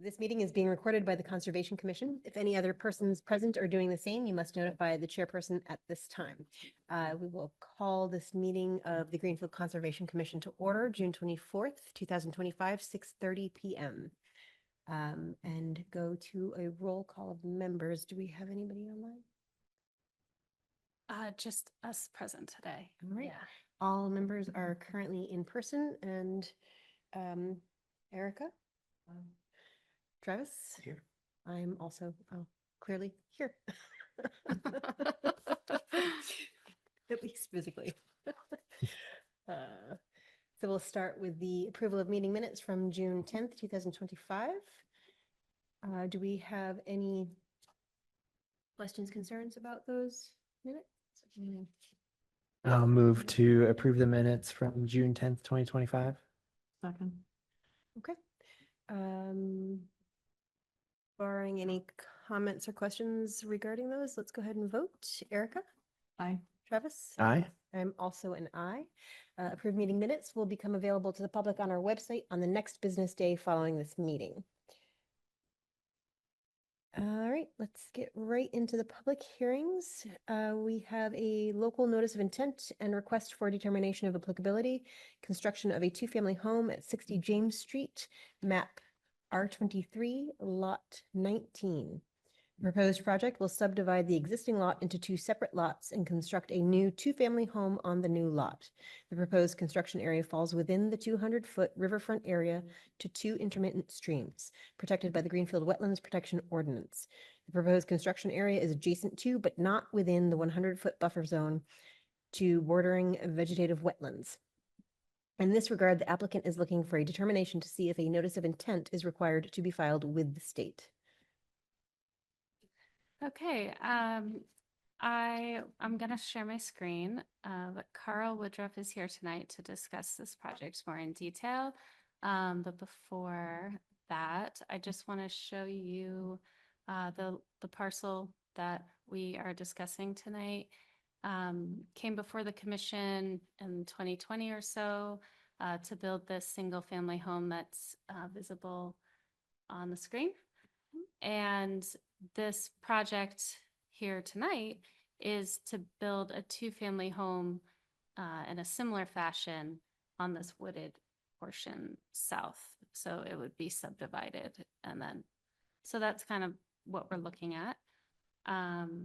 This meeting is being recorded by the Conservation Commission. If any other persons present are doing the same, you must notify the chairperson at this time. We will call this meeting of the Greenfield Conservation Commission to order, June 24th, 2025, 6:30 p.m. And go to a roll call of members. Do we have anybody online? Just us present today. All right. All members are currently in person, and Erica? Travis? Here. I'm also clearly here. At least physically. So we'll start with the approval of meeting minutes from June 10th, 2025. Do we have any questions, concerns about those minutes? I'll move to approve the minutes from June 10th, 2025. Second. Okay. Barring any comments or questions regarding those, let's go ahead and vote. Erica? Aye. Travis? Aye. I'm also an aye. Approved meeting minutes will become available to the public on our website on the next business day following this meeting. All right, let's get right into the public hearings. We have a local notice of intent and request for determination of applicability, construction of a two-family home at 60 James Street, map R23, lot 19. The proposed project will subdivide the existing lot into two separate lots and construct a new two-family home on the new lot. The proposed construction area falls within the 200-foot riverfront area to two intermittent streams, protected by the Greenfield Wetlands Protection Ordinance. The proposed construction area is adjacent to, but not within, the 100-foot buffer zone to bordering vegetative wetlands. In this regard, the applicant is looking for a determination to see if a notice of intent is required to be filed with the state. Okay, I'm going to share my screen, but Carl Woodruff is here tonight to discuss this project more in detail. But before that, I just want to show you the parcel that we are discussing tonight. Came before the commission in 2020 or so to build this single family home that's visible on the screen. And this project here tonight is to build a two-family home in a similar fashion on this wooded portion south. So it would be subdivided, and then so that's kind of what we're looking at. Okay.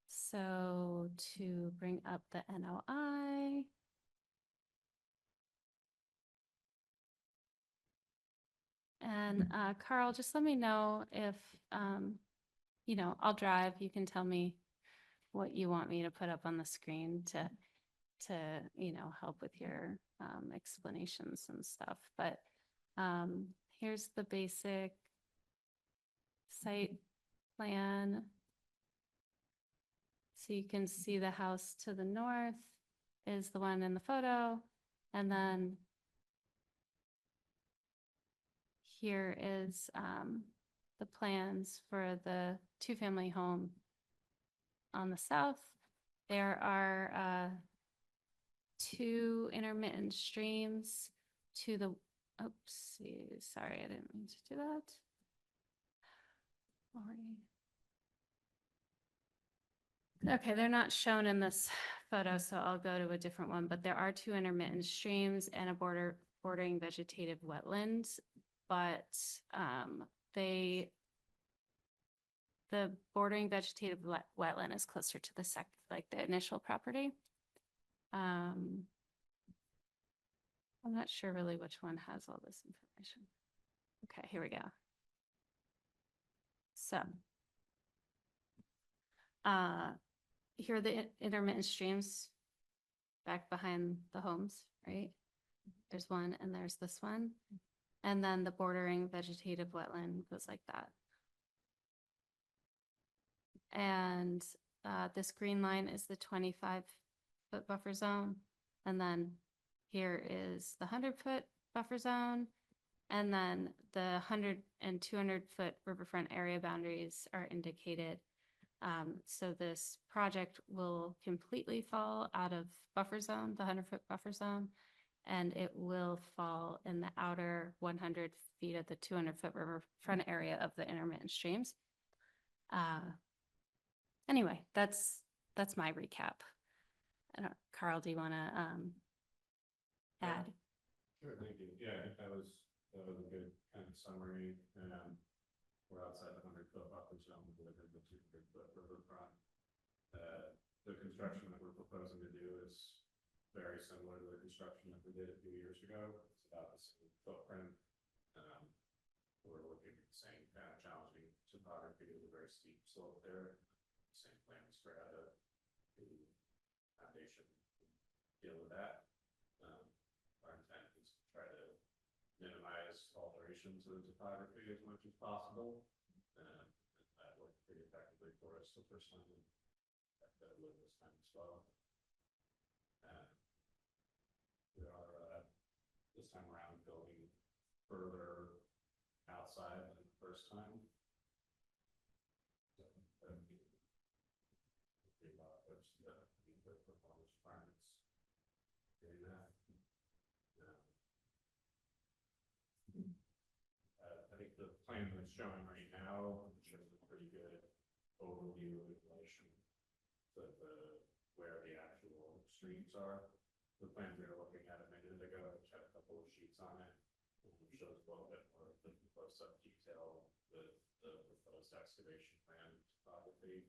So to bring up the NOI. And Carl, just let me know if, you know, I'll drive. You can tell me what you want me to put up on the screen to you know, help with your explanations and stuff. But here's the basic site plan. So you can see the house to the north is the one in the photo, and then here is the plans for the two-family home on the south. There are two intermittent streams to the, oops, sorry, I didn't mean to do that. Sorry. Okay, they're not shown in this photo, so I'll go to a different one, but there are two intermittent streams and a bordering vegetative wetlands. But the bordering vegetative wetland is closer to the the initial property. I'm not sure really which one has all this information. Okay, here we go. So here are the intermittent streams back behind the homes, right? There's one and there's this one. And then the bordering vegetative wetland goes like that. And this green line is the 25-foot buffer zone. And then here is the 100-foot buffer zone. And then the 100 and 200-foot riverfront area boundaries are indicated. So this project will completely fall out of buffer zone, the 100-foot buffer zone. and it will fall in the outer 100 feet of the 200-foot riverfront area of the intermittent streams. Anyway, that's my recap. I don't, Carl, do you want to add? Sure, thank you. Yeah, I think that was a good kind of summary. We're outside the 100-foot buffer zone within the 200-foot riverfront. The construction that we're proposing to do is very similar to the construction that we did a few years ago. It's about the same footprint. We're looking at the same kind of challenging topography with a very steep slope there. Same plans for how to do foundation deal with that. Our intent is to try to minimize alteration to the topography as much as possible. And that worked pretty effectively for us the first time. That will this time as well. We are this time around building further outside than the first time. So that would be pretty lot of the performance requirements doing that. I think the plan that's showing right now shows a pretty good overview of relation to where the actual streams are. The plan we were looking at a minute ago, which had a couple of sheets on it, shows a little bit more of the close-up detail with the proposed excavation plan topography.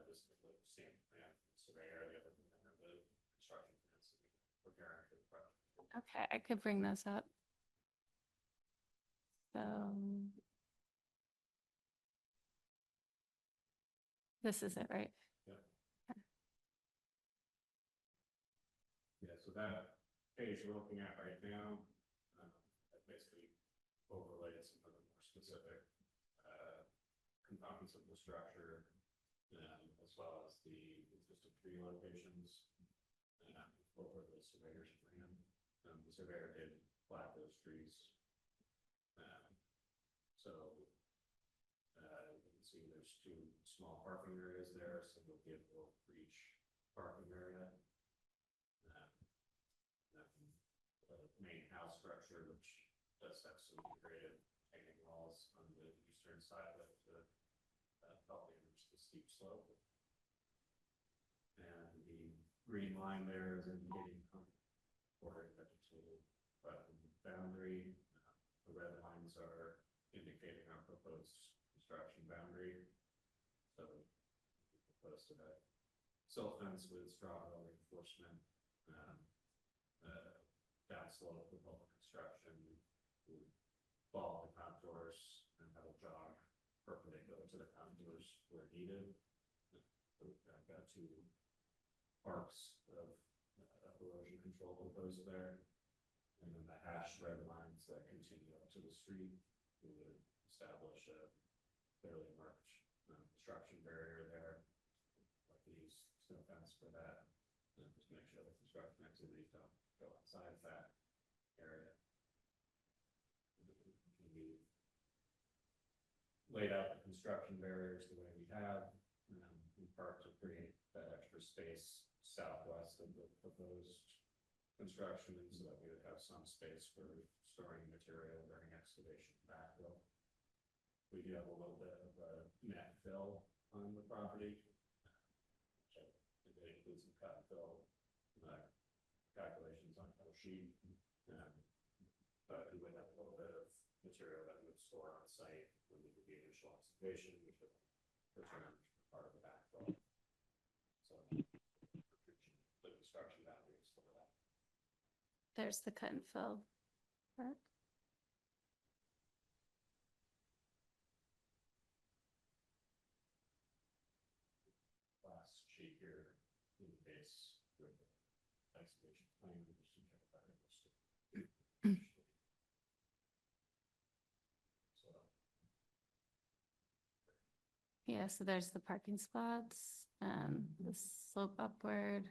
This is the same plan surveyor, the other than the construction plans that we're preparing for the project. Okay, I could bring those up. So this is it, right? Yeah, so that page you're looking at right now, that basically overlays some of the more specific components of the structure, as well as the existing tree locations over the surveyor's plan. The surveyor did flag those trees. So you can see there's two small parking areas there, so we'll be able to reach parking area. The main house structure, which does have some integrated hanging walls on the eastern side of it to help manage the steep slope. And the green line there is indicating for a vegetative boundary. The red lines are indicating our proposed construction boundary. So we propose to that silt fence with straw bale reinforcement. Downslope with all the construction, we follow the contours and have a jog perpendicular to the contours where needed. I've got two arcs of erosion control proposed there, and then the hashed red lines that continue up to the street. We would establish a fairly marked construction barrier there, like we use snow fence for that, and just make sure the construction activities don't go outside that area. We laid out the construction barriers the way we have, in part to create that extra space southwest of the proposed construction, so that we would have some space for storing material during excavation backfill. We do have a little bit of a net fill on the property, which includes some cut and fill calculations on the sheet, but we would have a little bit of material that we would store on site when we do the initial excavation, which would return part of the backfill. So the construction boundaries for that. There's the cut and fill part. Last sheet here indicates with the excavation plan, just to check that it was. So Yeah, so there's the parking spots, the slope upward.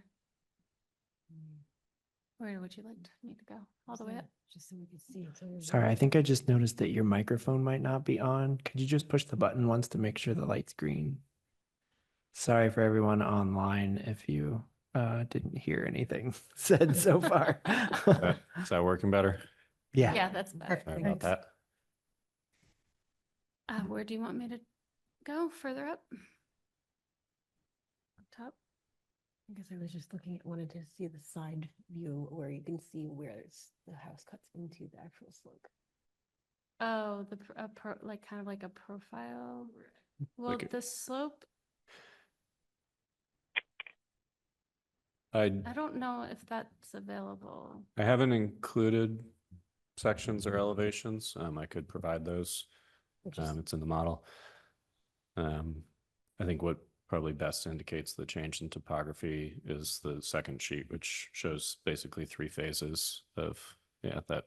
Where would you like me to go? All the way up? Just so we could see. It's already Sorry, I think I just noticed that your microphone might not be on. Could you just push the button once to make sure the light's green? Sorry for everyone online if you Didn't hear anything said so far. Is that working better? Yeah. Yeah, that's better. Sorry about that. Where do you want me to go? Further up? Up top? I guess I was just wanted to see the side view where you can see where the house cuts into the actual slope. Oh, like kind of like a profile. Well, Like the slope, I I don't know if that's available. haven't included sections or elevations. I could provide those. Which is, It's in the model. I think what probably best indicates the change in topography is the second sheet, which shows basically 3 phases of, that.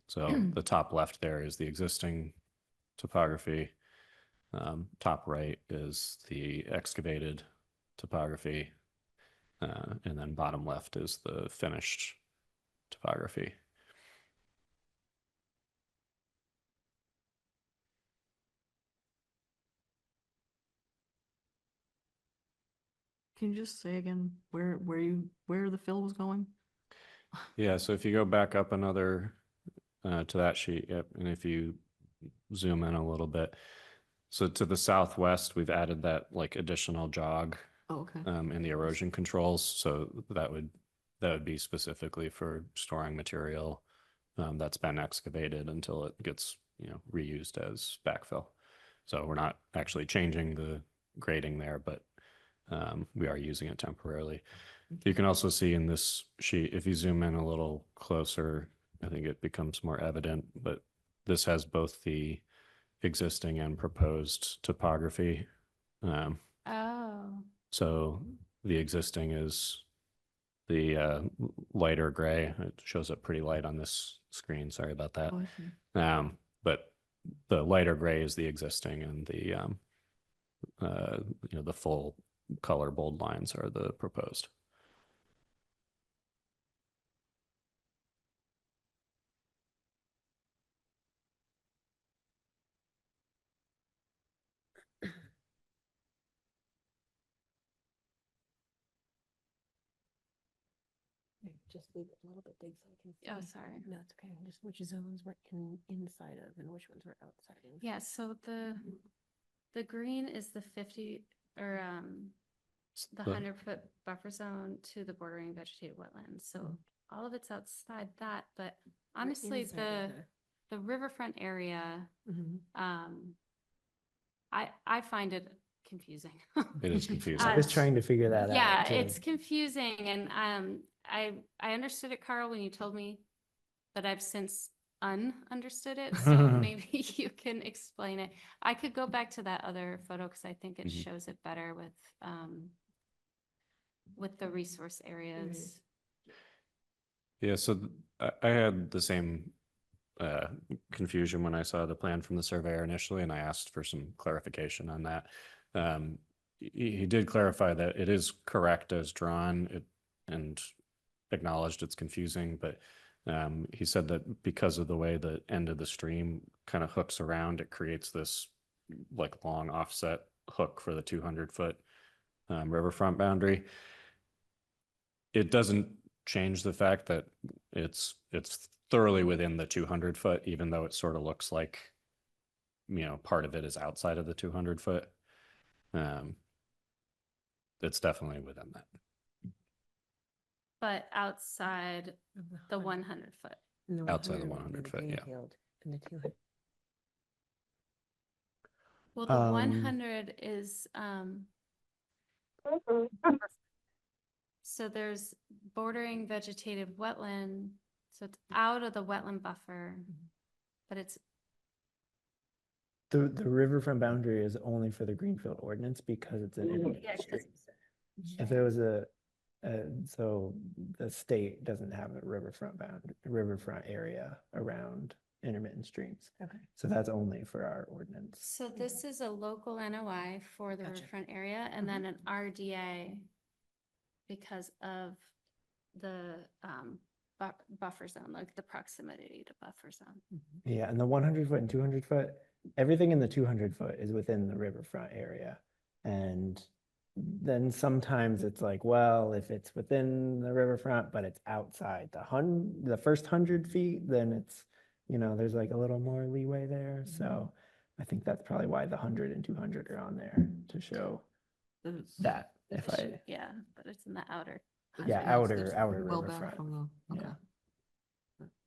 So the top left there is the existing topography. Top right is the excavated topography. And then bottom left is the finished topography. Can you just say again where the fill was going? Yeah, so if you go back up another to that sheet, yep, and if you zoom in a little bit, so to the southwest, we've added that like additional jog Oh, okay. in the erosion controls. So that would be specifically for storing material that's been excavated until it gets reused as backfill. So we're not actually changing the grading there, but we are using it temporarily. You can also see in this sheet, if you zoom in a little closer, I think it becomes more evident, but this has both the existing and proposed topography. Oh, So the existing is the lighter gray. It shows up pretty light on this screen. Sorry about that. Oh, I see. But the lighter gray is the existing, and the the full color bold lines are the proposed. just leave it a little bit big so I can see. oh, sorry. No, it's okay. Just which zones were inside of and which ones were outside of. Yeah, so the green is the 50 or the The- 100-foot buffer zone to the bordering vegetated wetlands. So all of it's outside that, but honestly, inside of the riverfront area, Mhm. I find it confusing. It is confusing. I was trying to figure that out. Yeah, too. it's confusing, and I understood it, Carl, when you told me, but I've since understood it. So maybe you can explain it. I could go back to that other photo because I think it Mhm. shows it better with the resource areas. Yeah, so I had the same confusion when I saw the plan from the surveyor initially, and I asked for some clarification on that. He did clarify that it is correct as drawn, and acknowledged it's confusing, but he said that because of the way the end of the stream kind of hooks around, it creates this like long offset hook for the 200-foot riverfront boundary. It doesn't change the fact that it's thoroughly within the 200-foot, even though it sort of looks like part of it is outside of the 200-foot. It's definitely within that. But outside Of the 100. 100-foot. And the Outside the 100 would be 100 foot, yeah. Greenfield, and the 200. Well, the 100 is, so there's bordering vegetative wetland, so it's out of the wetland buffer, but it's, The riverfront boundary is only for the Greenfield ordinance because it's an intermittent yeah, stream. 'cause- If it was so the state doesn't have a riverfront area around intermittent streams. Okay. So that's only for our ordinance. so this is a local NOI for the Gotcha. riverfront area and then an RDA because of the buffer zone, like the proximity to buffer zone. Yeah, and the 100-foot and 200-foot, everything in the 200-foot is within the riverfront area. And then sometimes it's like, well, if it's within the riverfront, but it's outside the first 100 feet, then it's, there's like a little more leeway there. So I think that's probably why the 100 and 200 are on there to show That it's- that if I, Yeah, but it's in the outer. that's- yeah, it's- outer it's well back riverfront. from the, okay. Yeah.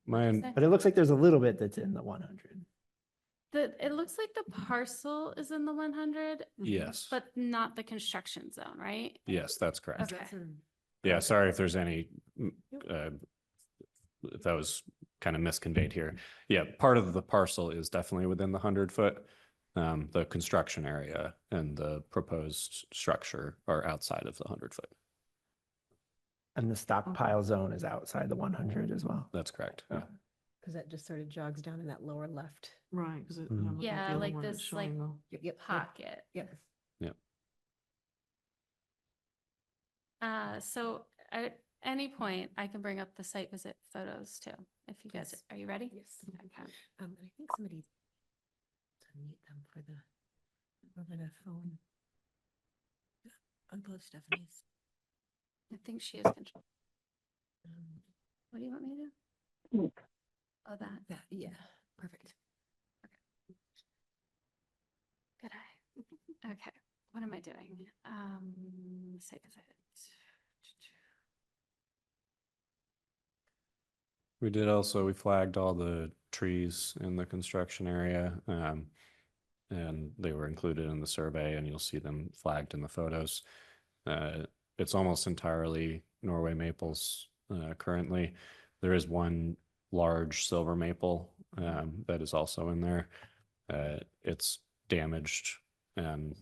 What'd you say? But it looks like there's a little bit that's in the 100. It looks like the parcel is in the 100, Yes, but not the construction zone, right? yes, that's correct. Okay. Yeah, sorry if there's any, if that was kind of misconveyed here. Yeah, part of the parcel is definitely within the 100-foot. The construction area and the proposed structure are outside of the 100-foot. And the stockpile zone is outside the 100 as well. That's correct. Oh. Yeah. Because that just sort of jogs down in that lower left. Right, because it. Mhm. Yeah, like this, like, Yep. Pocket. Yep. So at any point, I can bring up the site visit photos too, if you guys, Yes. are you ready? Yes. Okay. And I think somebody to meet them for the, over the phone. Uncle Stephanie's. I think she is control. um, What do you want me to do? Oh, that. That, yeah, perfect. Good eye. Okay, what am I doing? Site visit. We flagged all the trees in the construction area. And they were included in the survey, and you'll see them flagged in the photos. It's almost entirely Norway maples currently. There is one large silver maple that is also in there. It's damaged, and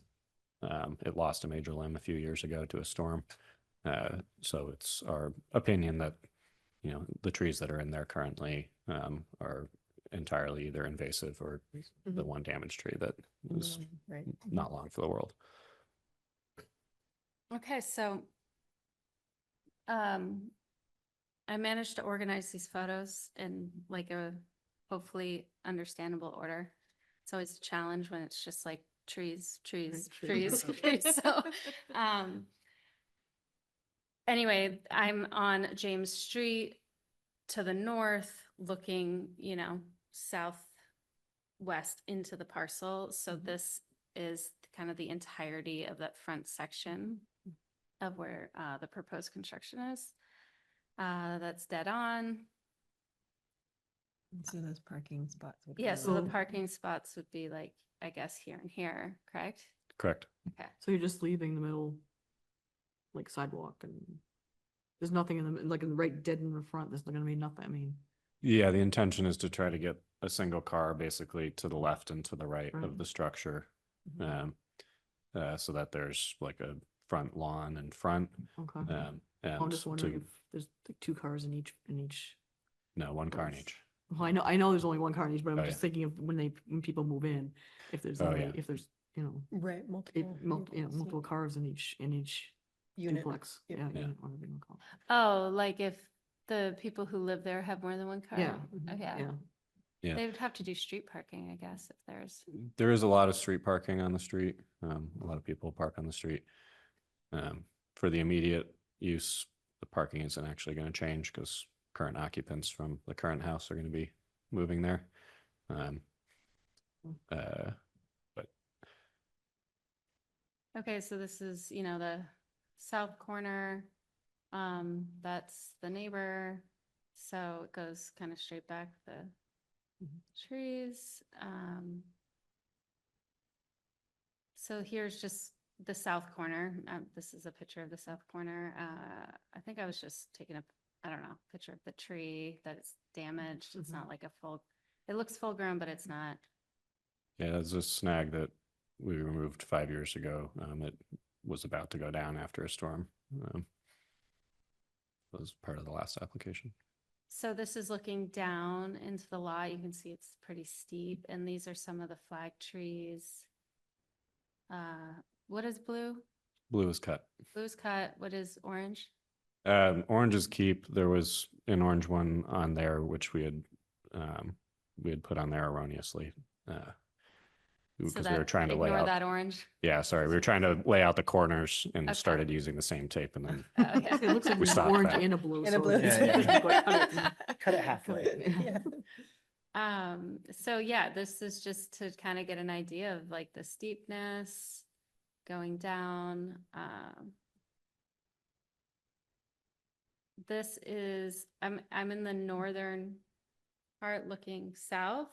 it lost a major limb a few years ago to a storm. So it's our opinion that the trees that are in there currently are entirely either invasive or the one damaged tree that was Right. not long for the world. Okay, so I managed to organize these photos in like a hopefully understandable order. It's always a challenge when it's just like trees, trees, trees, trees. So anyway, I'm on James Street to the north, looking, southwest into the parcel. So this is kind of the entirety of that front section of where the proposed construction is. That's dead on. So those parking spots. would Yeah, go so the So- parking spots would be like, I guess, here and here, correct? Correct. Okay. So you're just leaving the middle, like sidewalk, and there's nothing in the, like in the right dead in the front, there's not gonna be nothing, I mean. Yeah, the intention is to try to get a single car basically to the left and to the right Right. of the structure. Mhm. So that there's like a front lawn in front. Okay. And I'm just wondering to, if there's like two cars in each. no, one car in Yes. each. Well, I know there's only one car in each, but I'm Oh, just yeah. thinking of when people move in, if there's, Oh, only- yeah. if there's, Right, multiple. vehicles, yeah. multiple cars in each Unit. duplex. Yep. Yeah. Yeah. unit, whatever you wanna call Oh, like if the people who live there have more than one car? Yeah. Mhm. Okay. it. Yeah. Yeah. They would have to do street parking, I guess, if there's. There is a lot of street parking on the street. A lot of people park on the street. For the immediate use, the parking isn't actually going to change because current occupants from the current house are going to be moving there. But Okay, so this is, the south corner. That's the neighbor. So it goes kind of straight back the trees. So here's just the south corner. This is a picture of the south corner. I think I was just taking a, I don't know, picture of the tree that is damaged. It's not like a full, it looks full grown, but it's not. yeah, there's a snag that we removed 5 years ago. It was about to go down after a storm. Was part of the last application. So this is looking down into the lot. You can see it's pretty steep, and these are some of the flag trees. What is blue? Blue is cut. Blue's cut. What is orange? Orange is keep. There was an orange one on there, which we had put on there erroneously. So because we were that, trying to lay ignore out. that orange. Yeah, sorry, we were trying to lay out the corners and Okay. started using the same tape and then Oh, yeah. It looks like We there's an stopped orange that. and a blue. And a so blue. it's- Yeah, yeah. Go cut it. Cut it halfway. Yeah. So yeah, this is just to kind of get an idea of like the steepness going down. This is, I'm in the northern part looking south.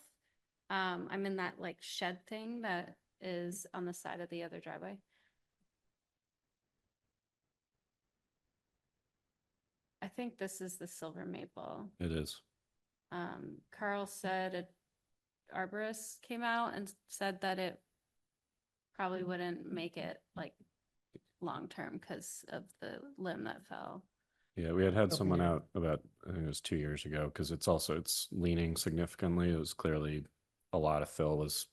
I'm in that like shed thing that is on the side of the other driveway. I think this is the silver maple. it is. Carl said a arborist came out and said that it probably wouldn't make it like long-term because of the limb that fell. Yeah, we had someone yeah. out about, I think it was 2 years ago, because it's leaning significantly. It was clearly a lot of fill was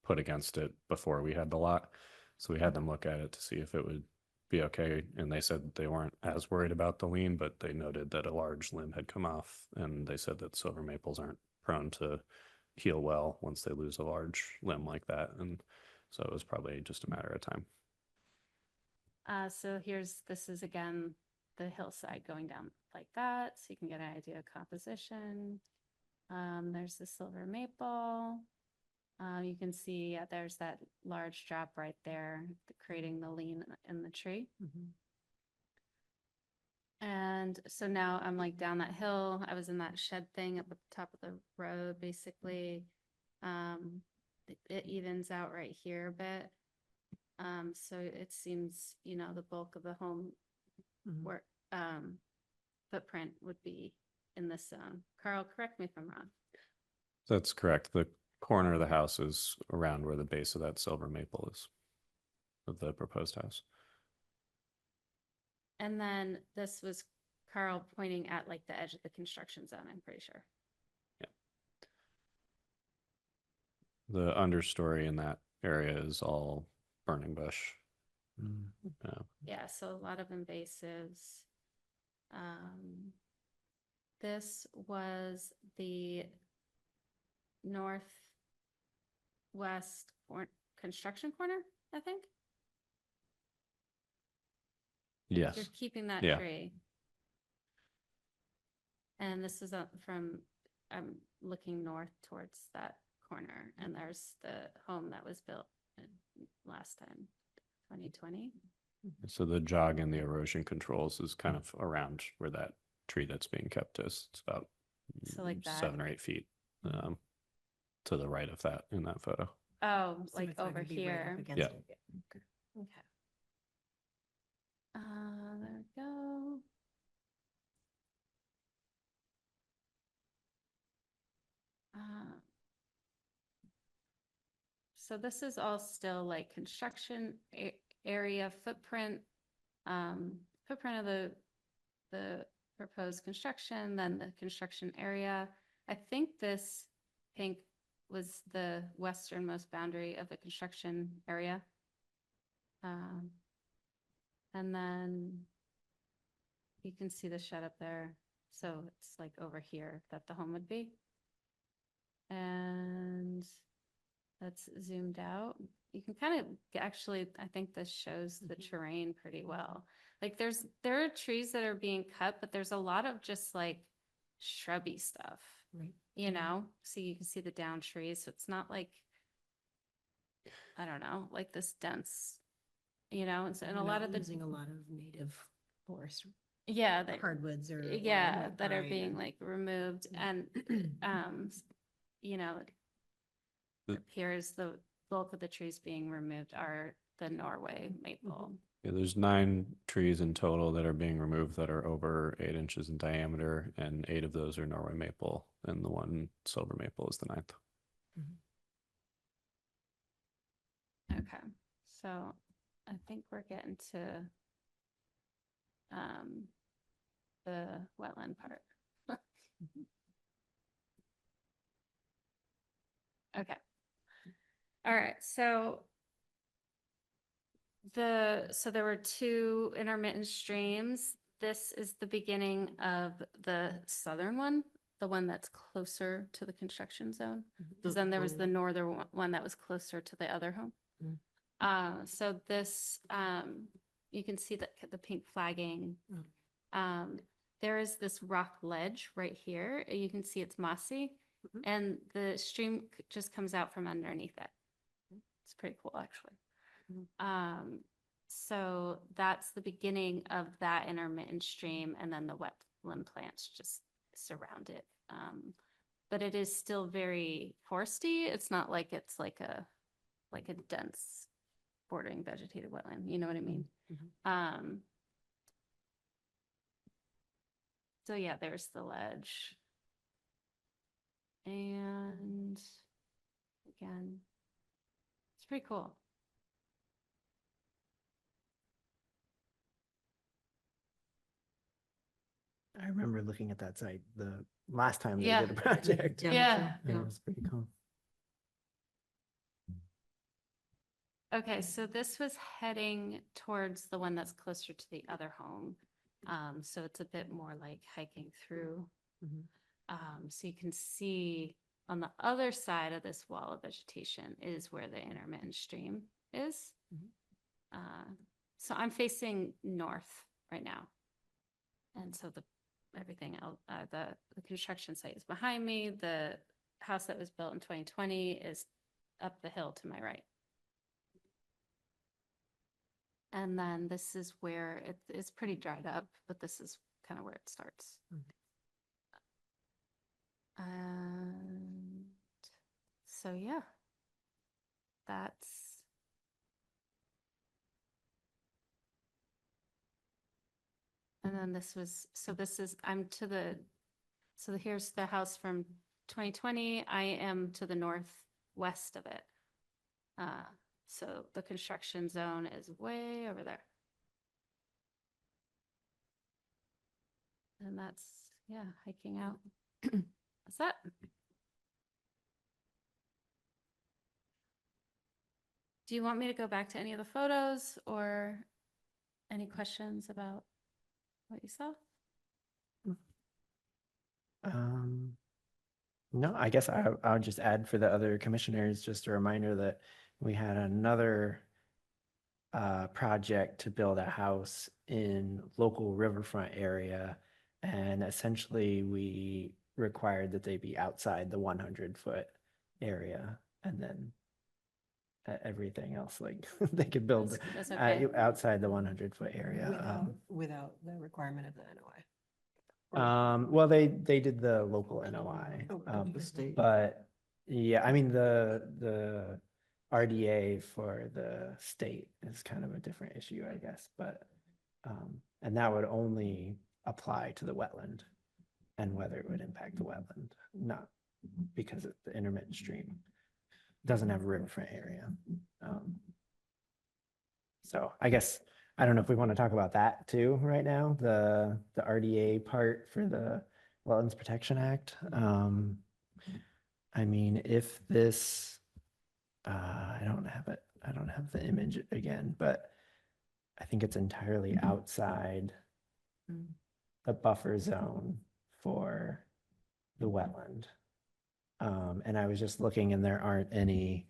put against it before we had the lot. So we had them look at it to see if it would be okay. And they said they weren't as worried about the lean, but they noted that a large limb had come off. And they said that silver maples aren't prone to heal well once they lose a large limb like that. And so it was probably just a matter of time. So this is again, the hillside going down like that, so you can get an idea of composition. There's the silver maple. You can see, there's that large drop right there, creating the lean in the tree. And so now I'm like down that hill. I was in that shed thing at the top of the road, basically. It evens out right here a bit. So it seems, the bulk of the home work footprint would be in this zone. Carl, correct me if I'm wrong. That's correct. The corner of the house is around where the base of that silver maple is, of the proposed house. And then this was Carl pointing at like the edge of the construction zone, I'm pretty sure. The understory in that area is all burning bush. Yeah, so a lot of invasives. This was the northwest construction corner, I think. Yes. You're keeping that Yeah. tree. And this is I'm looking north towards that corner, and there's the home that was built last time, 2020. So the jog and the erosion controls is kind of around where that tree that's being kept is. It's about So like that. 7 or 8 feet to the right of that in that photo. Oh, So like it's not over gonna be right up here. against Yeah. it. Okay. Okay. There we go. So this is all still like construction area footprint, footprint of the proposed construction, then the construction area. I think this pink was the westernmost boundary of the construction area. And then you can see the shed up there. So it's like over here that the home would be. And that's zoomed out. You can kind of actually, I think this shows the terrain pretty well. Like there are trees that are being cut, but there's a lot of just like shrubby stuff, Right. so you can see the down trees. So it's not like, I don't know, like this dense, and a We're lot not of the, losing a lot of native forest yeah, that, hardwoods or. yeah, that are woodbine being or- like removed. And, The- appears the bulk of the trees being removed are the Norway maple. Yeah, there's 9 trees in total that are being removed that are over 8 inches in diameter, and 8 of those are Norway maple, and the one silver maple is the 9th. Okay, so I think we're getting to the wetland part. Okay. All right, so there were 2 intermittent streams. This is the beginning of the southern one. the one that's closer to the construction zone. Does- Because then there was oh, the northern one that was closer to the other home. Mm. So this, you can see the pink flagging. Mm. There is this rock ledge right here. You can see it's mossy, Mhm. and the stream just comes out from underneath it. It's pretty cool, actually. Mhm. So that's the beginning of that intermittent stream, and then the wetland plants just surround it. But it is still very foresty. It's not like it's like a dense bordering vegetated wetland. You know what I mean? Mhm. So yeah, there's the ledge. And again, it's pretty cool. I remember looking at that site the last time they Yeah. did a project. Yeah, me Yeah. too, It yeah. was pretty cool. Okay, so this was heading towards the one that's closer to the other home. So it's a bit more like hiking through. Mhm. So you can see on the other side of this wall of vegetation is where the intermittent stream is. Mhm. So I'm facing north right now. And so everything else, the construction site is behind me. The house that was built in 2020 is up the hill to my right. And then this is where it's pretty dried up, but this is kind of where it starts. And so, yeah, that's. And then here's the house from 2020. I am to the northwest of it. So the construction zone is way over there. And that's, yeah, hiking out. That's that. Do you want me to go back to any of the photos or any questions about what you saw? No, I guess I'll just add for the other commissioners, just a reminder that we had another project to build a house in local riverfront area. And essentially we required that they be outside the 100-foot area, and then everything else, like they could build That's okay. outside the 100-foot area. Without the requirement of the NOI. Well, they did the local NOI. Oh, The state. But yeah, I mean, the RDA for the state is kind of a different issue, I guess, but and that would only apply to the wetland and whether it would impact the wetland, not because of the intermittent stream. Doesn't have a riverfront area. So I guess, I don't know if we want to talk about that too right now, the RDA part for the Wetlands Protection Act. I mean, if this, I don't have the image again, but I think it's entirely outside Mm. the buffer zone for the wetland. And I was just looking and there aren't any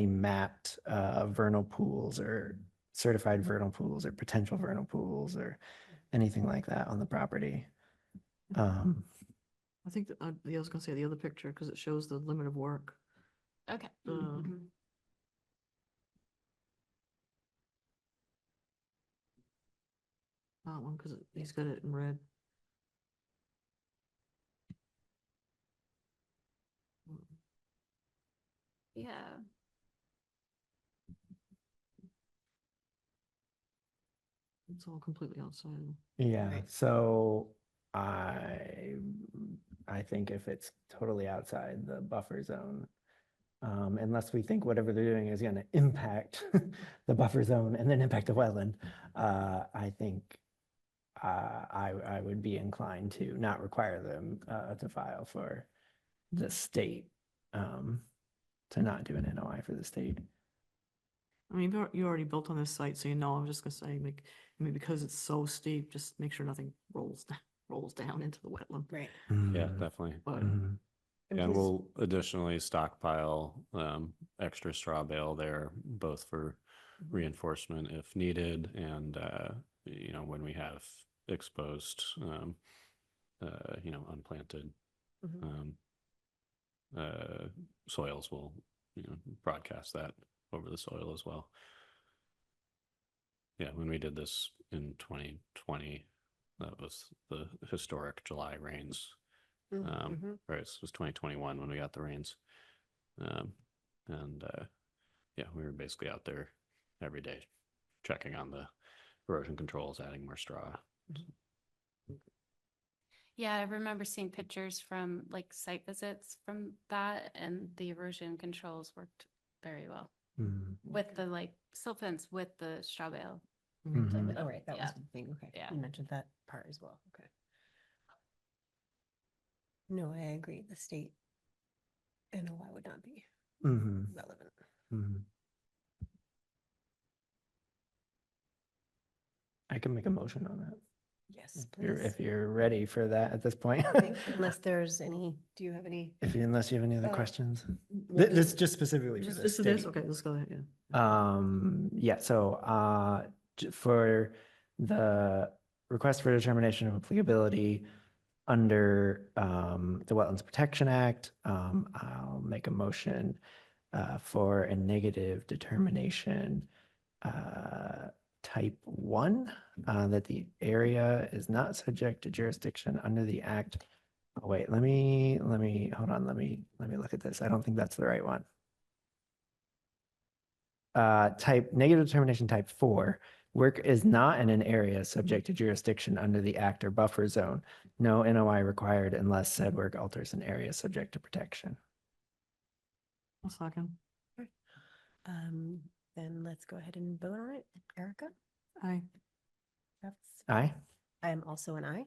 mapped vernal pools or certified vernal pools or potential vernal pools or anything like that on the property. I think that, I was gonna say the other picture, because it shows the limit of work. Okay. Mhm. That one, because he's got it in red. Yeah. It's all completely outside. Yeah, Right. so I think if it's totally outside the buffer zone, unless we think whatever they're doing is going to impact the buffer zone and then impact the wetland, I think I would be inclined to not require them to file for the state, to not do an NOI for the state. I mean, you already built on this site, so you know, I'm just gonna say, I mean, because it's so steep, just make sure nothing rolls down. rolls down into the wetland. Right. Yeah, Mm, definitely. But mhm, And And please- we'll additionally stockpile extra straw bale there, both for reinforcement if needed and, you know, when we have exposed, you know, unplanted Mhm. soils, we'll, you know, broadcast that over the soil as well. Yeah, when we did this in 2020, that was the historic July rains. Mhm. Right, this was 2021 when we got the rains. And yeah, we were basically out there every day checking on the erosion controls, adding more straw. Yeah, I remember seeing pictures from like site visits from that, and the erosion controls worked very well mm, with the like silt fence with the straw bale. mhm. Oh, right, that was Yeah. the thing, okay. Yeah. You mentioned that part as well, okay. No, I agree, the state NOI would not be Mhm, relevant. mhm. I can make a motion on that. Yes, If please. you're ready for that at this point. Unless there's any, do you have any? Unless you have any other Uh, questions. maybe- This is just specifically for just the this is this, state. okay, let's go ahead, yeah. Yeah, so for the request for determination of applicability under the Wetlands Protection Act, I'll make a motion for a negative determination type 1, that the area is not subject to jurisdiction under the act. Oh, wait, let me hold on, let me look at this. I don't think that's the right one. Negative determination type 4, work is not in an area subject to jurisdiction under the act or buffer zone. No NOI required unless said work alters an area subject to protection. A second. Then let's go ahead and vote on it. Erica? Aye. Travis? Aye. I am also an aye.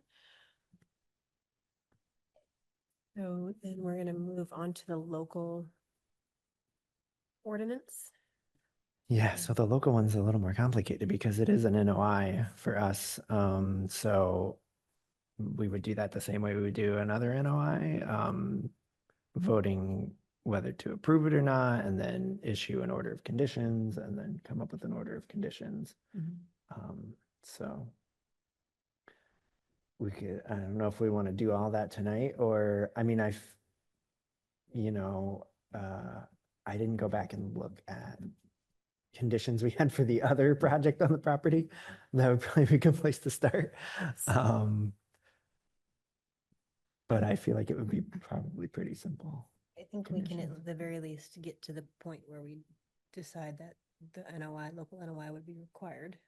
So then we're gonna move on to the local ordinance. Yeah, so the local one's a little more complicated because it is an NOI for us. So we would do that the same way we would do another NOI, voting whether to approve it or not, and then issue an order of conditions, and then come up with an order of conditions. So we could, I don't know if we want to do all that tonight, or, I mean, you know, I didn't go back and look at conditions we had for the other project on the property. That would probably be a good place to start. But I feel like it would be probably pretty simple. I think we can Conditions. at the very least get to the point where we decide that the NOI, local NOI would be required,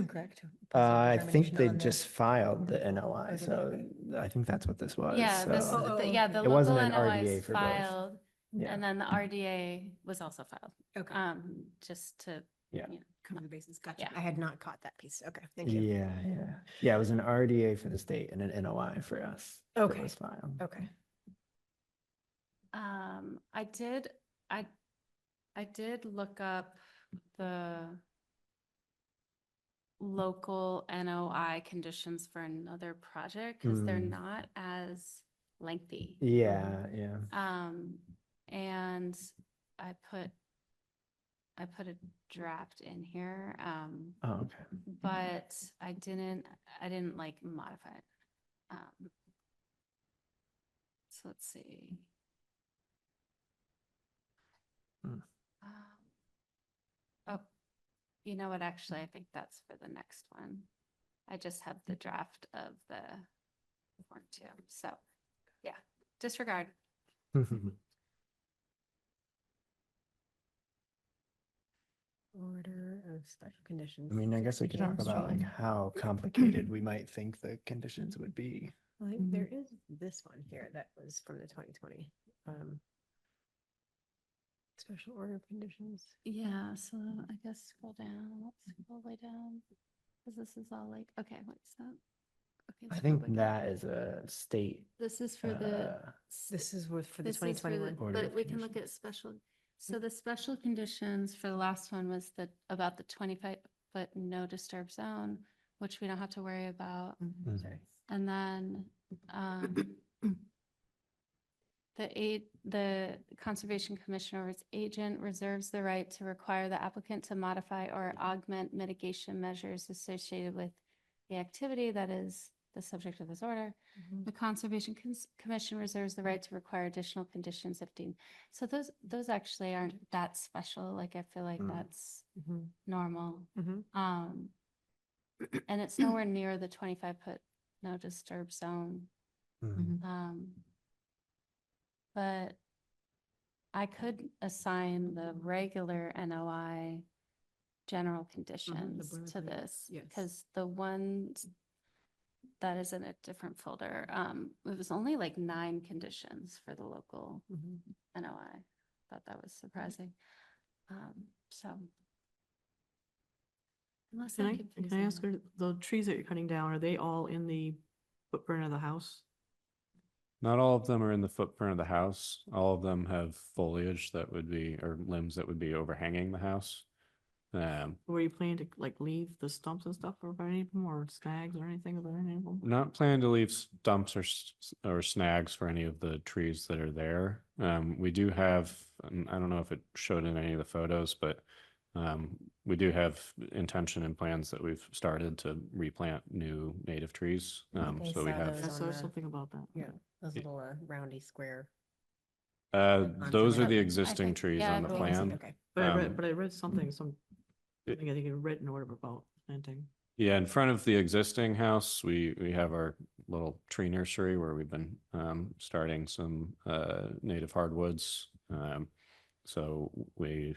correct? I think Determination they on the- just filed the NOI, Oh, did they? so I think that's what this was. Yeah, this, so- Oh, yeah, okay. the It local wasn't an NOI RDA is for both. filed, Yeah, and then the RDA was also filed. Okay, Just to, Yeah. you know, cover the bases, gotcha. Yeah. I had not caught that piece. Okay, thank you. yeah. It was an RDA for the state and an NOI for us. that Okay. was filed. Okay. I did look up the local NOI conditions for another project because they're Mm. not as lengthy. Yeah. And I put a draft in here, Oh, okay. but I didn't like modify it. So let's see. Hmm. Oh, you know what? Actually, I think that's for the next one. I just have the draft of the form too. So, yeah, disregard. Order of special conditions. I mean, I guess we could talk James about like Street. how complicated we might think the conditions would be. Like, there is this one here that was from the 2020. Special order of conditions. Yeah, so I guess scroll down. Let's scroll way down. Because this is all like, okay, what's that? Okay, I scroll think back that up. is a state. This is for the. This is for the This is for the- 2021. Order But of we can look at special, so the special conditions for the last one was about the 25-foot no disturb zone, which we don't have to worry about. Mm. Sorry. And then, the Conservation Commission or its agent reserves the right to require the applicant to modify or augment mitigation measures associated with the activity that is the subject of this order. The Conservation Commission reserves the right to require additional conditions if deemed. So those actually aren't that special. Like, I feel like Mm. that's Mhm. normal. Mhm. And it's nowhere near the 25-foot no disturb zone. Mhm. But I could assign the regular NOI general conditions to boilerplate, this. yes. Because the ones that is in a different folder, it was only like 9 conditions for the local Mhm. NOI. Thought that was surprising. So. Unless Can I'm I confusing ask them. her, the trees that you're cutting down, are they all in the footprint of the house? Not all of them are in the footprint of the house. All of them have foliage that would be, or limbs that would be overhanging the house. Were you planning to like leave the stumps and stuff over any of them, or snags or anything of any of them? Not planning to leave stumps or snags for any of the trees that are there. We do have, and I don't know if it showed in any of the photos, but we do have intention and plans that we've started to replant new native trees. I think I So we saw have, I those on saw the- something about that. Yeah, those Yeah. little roundy square. those are the I existing think- trees yeah, on the I think I see- plan. Okay. But Um, I read something, something it- I think had written or whatever about planting. Yeah, in front of the existing house, we have our little tree nursery where we've been starting some native hardwoods. So we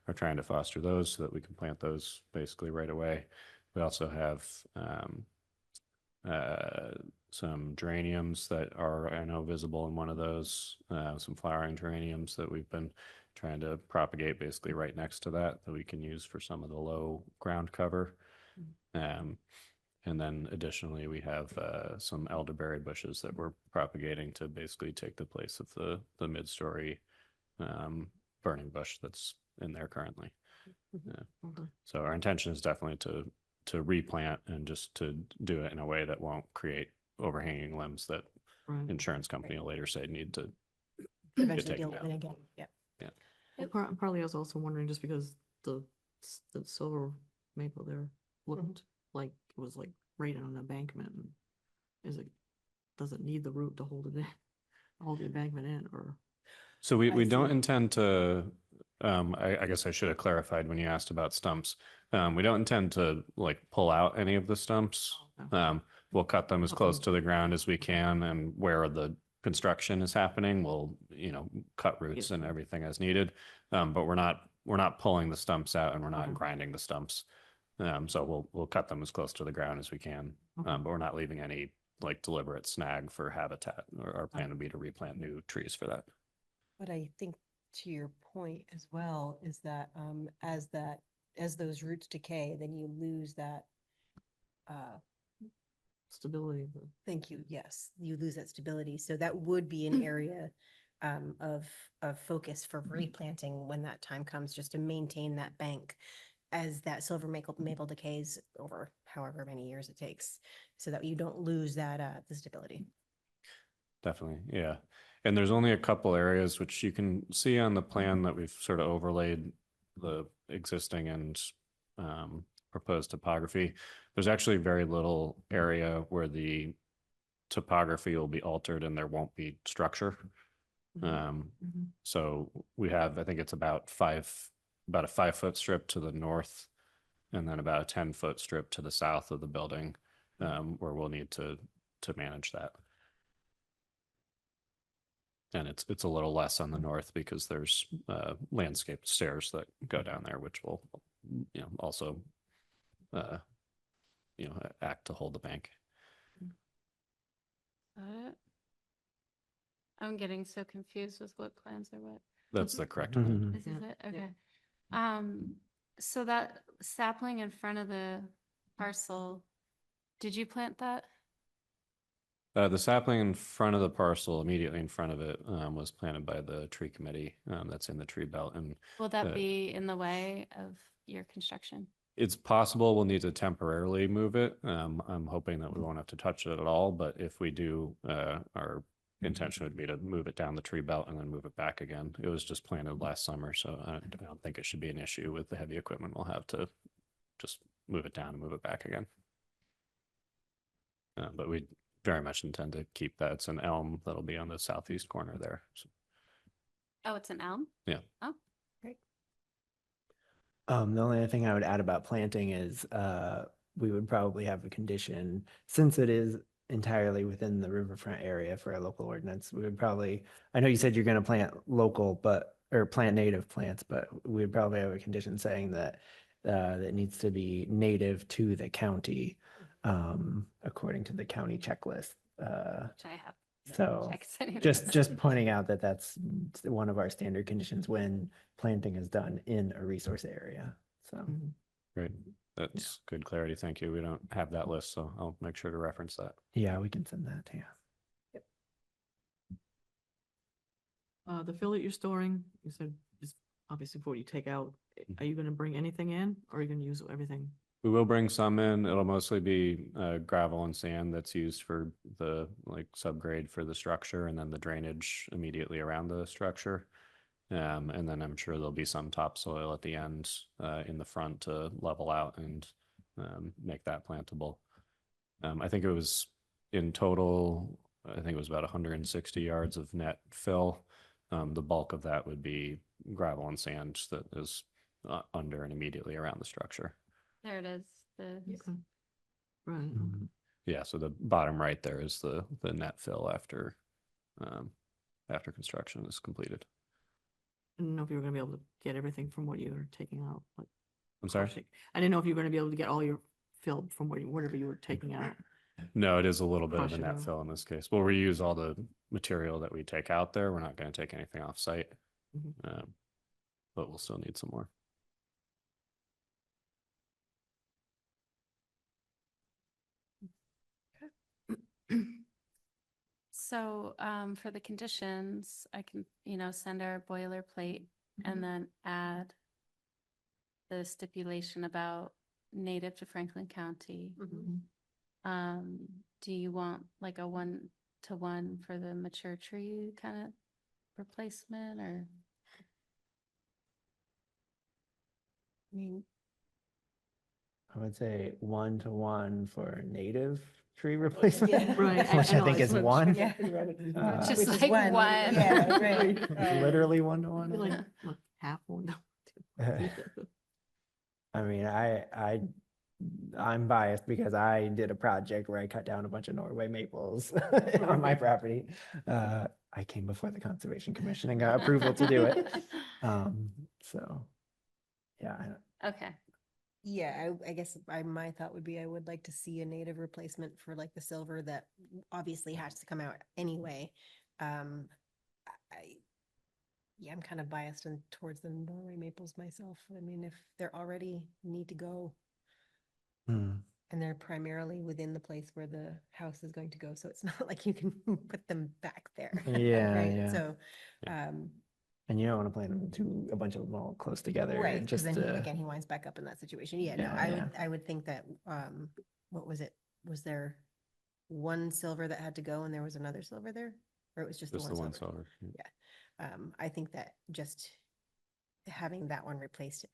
are trying to foster those so that we can plant those basically right away. We also have some geraniums that are, I know, visible in one of those, some flowering geraniums that we've been trying to propagate basically right next to that we can use for some of the low ground cover. And then additionally, we have some elderberry bushes that we're propagating to basically take the place of the mid-story burning bush that's in there currently. Okay. So our intention is definitely to replant and just to do it in a way that won't create overhanging limbs that Right. insurance company will later say need to. Eventually taken deal with down. it again. Yeah. Well, partly I was also wondering just because the silver maple there looked like it was like right on an embankment. And does it need the root to hold it in, hold the embankment in, or? So we I don't see. intend to, I guess I should have clarified when you asked about stumps. We don't intend to like pull out any of the stumps. Okay. We'll cut them as Cut close them. to the ground as we can, and where the construction is happening, we'll, cut roots Yeah. and everything as needed. But we're not pulling the stumps out and we're not Okay. grinding the stumps. So we'll cut them as close to the ground as we can. Okay. But we're not leaving any like deliberate snag for habitat. Our plan would be to replant new trees for that. But I think to your point as well is that as those roots decay, then you lose that Stability of the. thank you, yes, you lose that stability. So that would be an area of focus for replanting when that time comes, just to maintain that bank as that silver maple decays over however many years it takes, so that you don't lose that the stability. Definitely, yeah. And there's only a couple areas which you can see on the plan that we've sort of overlaid the existing and proposed topography. There's actually very little area where the topography will be altered and there won't be structure. So we have, I think it's about a 5-foot strip to the north, and then about a 10-foot strip to the south of the building, where we'll need to manage that. And it's a little less on the north because there's landscaped stairs that go down there, which will, also, act to hold the bank. I'm getting so confused with what plans are what. That's the correct Mhm. one. This is Yeah. it? Okay. So that sapling in front of the parcel, did you plant that? The sapling in front of the parcel, immediately in front of it, was planted by the tree committee, that's in the tree belt. And Will that Uh, be in the way of your construction? It's possible we'll need to temporarily move it. I'm hoping that we won't have to touch it at all, but if we do, our intention would be to move it down the tree belt and then move it back again. It was just planted last summer, so I don't think it should be an issue with the heavy equipment. We'll have to just move it down and move it back again. But we very much intend to keep that. It's an elm that'll be on the southeast corner there. So, Oh, it's an elm? The only other thing I would add about planting is we would probably have a condition, since it is entirely within the riverfront area for a local ordinance, we would probably, I know you said you're going to plant local, or plant native plants, but we would probably have a condition saying that that needs to be native to the county, according to the county checklist. Which I have. So checks anyways. just pointing out that that's one of our standard conditions when planting is done in a resource area. So Mhm. great. That's good clarity. Thank you. We don't have that list, so I'll make sure to reference that. yeah, we can send that to you. The fill that you're storing, you said is obviously before you take out. Are you gonna bring anything in or are you gonna use everything? We will bring some in. It'll mostly be gravel and sand that's used for the subgrade for the structure and then the drainage immediately around the structure. And then I'm sure there'll be some topsoil at the end in the front to level out and make that plantable. I think it was in total, I think it was about 160 yards of net fill. The bulk of that would be gravel and sand that is under and immediately around the structure. There it is. The Okay. Right. Mhm. Yeah, so the bottom right there is the net fill after after construction is completed. I didn't know if you were gonna be able to get everything from what you were taking out. Like I'm sorry? crushing. I didn't know if you were gonna be able to get all your fill from whatever you were taking out. No, it is a little bit of a Crush it net out. fill in this case. We'll reuse all the material that we take out there. We're not going to take anything off site. Mhm. But we'll still need some more. So for the conditions, I can, send our boilerplate and then add the stipulation about native to Franklin County. Mhm. Do you want like a 1-to-1 for the mature tree kind of replacement or? I mean, I would say 1-to-1 for native tree replacement, Yeah. Right, which I I think know, is it's one. Yeah. Just Which is like one, one. yeah, right. It's literally 1-to-1. Like, look, half one. I mean, I'm biased because I did a project where I cut down a bunch of Norway maples on my property. I came before the Conservation Commission and got approval to do it. So, yeah, Okay, Yeah, I guess my thought would be I would like to see a native replacement for like the silver that obviously has to come out anyway. Yeah, I'm kind of biased towards the Norway maples myself. I mean, if they're already need to go Hmm. and they're primarily within the place where the house is going to go, so it's not like you can put them back there. Yeah, right? yeah. So, And you don't want to plant a bunch of them all close together. right, because Just then again, he winds back up in that situation. Yeah, no, Yeah, I would think that, what was it? Was there one silver that had to go and there was another silver there? Or it was just the Just one the one silver? silver. Yeah. I think that just having that one replaced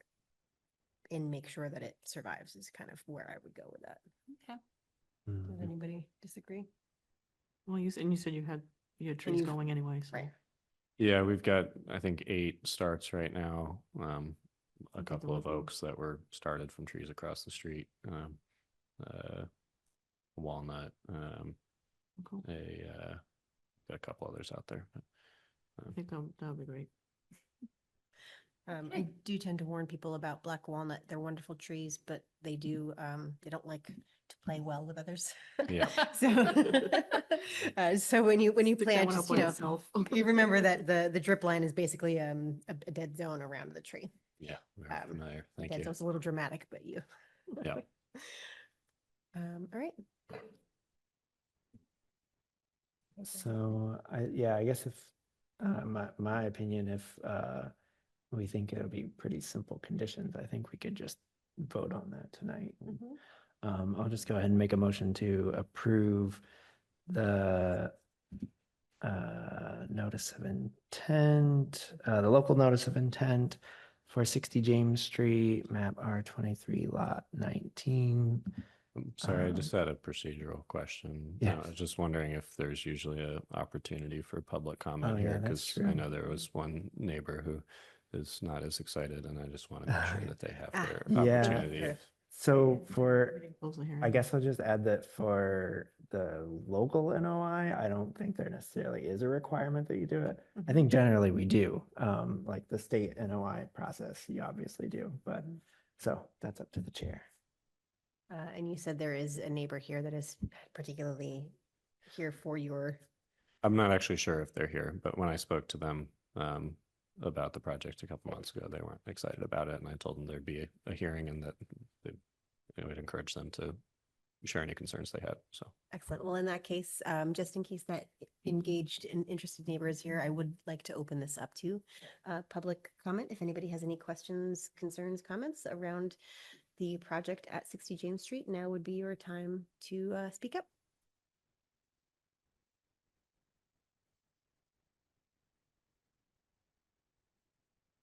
and make sure that it survives is kind of where I would go with that. okay. Does Mhm. anybody disagree? Well, you said you had trees you've- going anyway, so. Right. Yeah, we've got, I think, 8 starts right now. A think couple the of one- oaks that were started from trees across the street. Walnut, Cool. got a couple others out there. But, I think that would be great. I do tend to warn people about black walnut. They're wonderful trees, but they they don't like to play well with others. Yeah. So when you Stick that plant, one just, up by itself. you remember that the drip line is basically a dead zone around the tree. Yeah, very familiar. Thank Again, so you. it's a little dramatic, but you. Yeah. All right. So I guess if my opinion, if we think it'll be pretty simple conditions, I think we could just vote on that tonight. Mhm. I'll just go ahead and make a motion to approve the notice of intent, the local notice of intent for 60 James Street, map R23, lot 19. Sorry, I Um, just had a procedural question. yeah. I was just wondering if there's usually a opportunity for public comment Oh, here, yeah, that's because I true. know there was one neighbor who is not as excited, and I just want to make sure yeah. that they have Ah, their yeah. opportunity. So for, Close the hearing. I guess I'll just add that for the local NOI, I don't think there necessarily is a requirement that you do it. I think generally we do, like the state NOI process, you obviously do, but so that's up to the chair. And you said there is a neighbor here that is particularly here for your, I'm not actually sure if they're here, but when I spoke to them about the project a couple months ago, they weren't excited about it, and I told them there'd be a hearing and that it would encourage them to share any concerns they had. So excellent. Well, in that case, just in case that engaged and interested neighbor is here, I would like to open this up to public comment. If anybody has any questions, concerns, comments around the project at 60 James Street, now would be your time to speak up.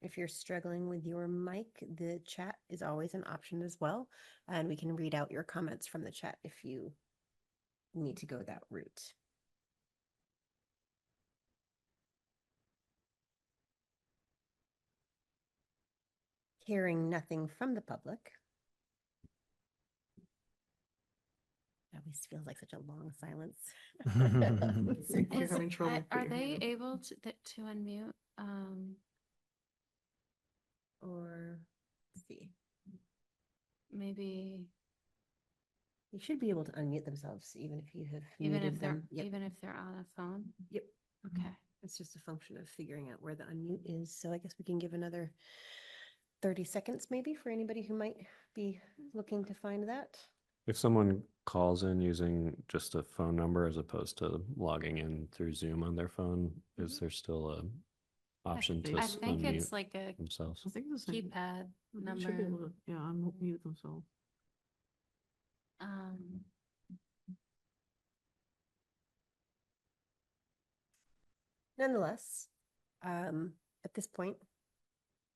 If you're struggling with your mic, the chat is always an option as well. And we can read out your comments from the chat if you need to go that route. Hearing nothing from the public. It always feels like such a long silence. You're Is- having trouble with Are your they hand. able to unmute? Or, let's see, Maybe you should be able to unmute themselves even if you have even muted if they're, them. Yep. even if they're on a phone? Yep. Okay. It's just a function of figuring out where the unmute is. So I guess we can give another 30 seconds maybe for anybody who might be looking to find that. if someone calls in using just a phone number as opposed to logging in through Zoom on their phone, is there still a option to I think unmute it's like a themselves? I think the same. keypad They should be able number. to, yeah, unmute themselves. Um, Nonetheless, at this point,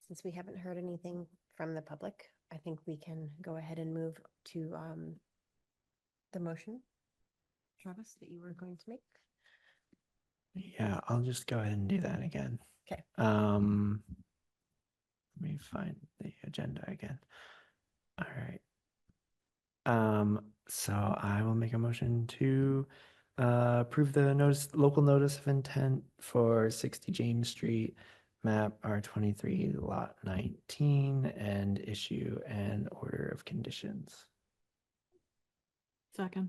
since we haven't heard anything from the public, I think we can go ahead and move to the motion. Travis, that you were going to make. Yeah, I'll just go ahead and do that again. Okay. Let me find the agenda again. All right. So I will make a motion to approve the local notice of intent for 60 James Street, map R23, lot 19, and issue an order of conditions. Second.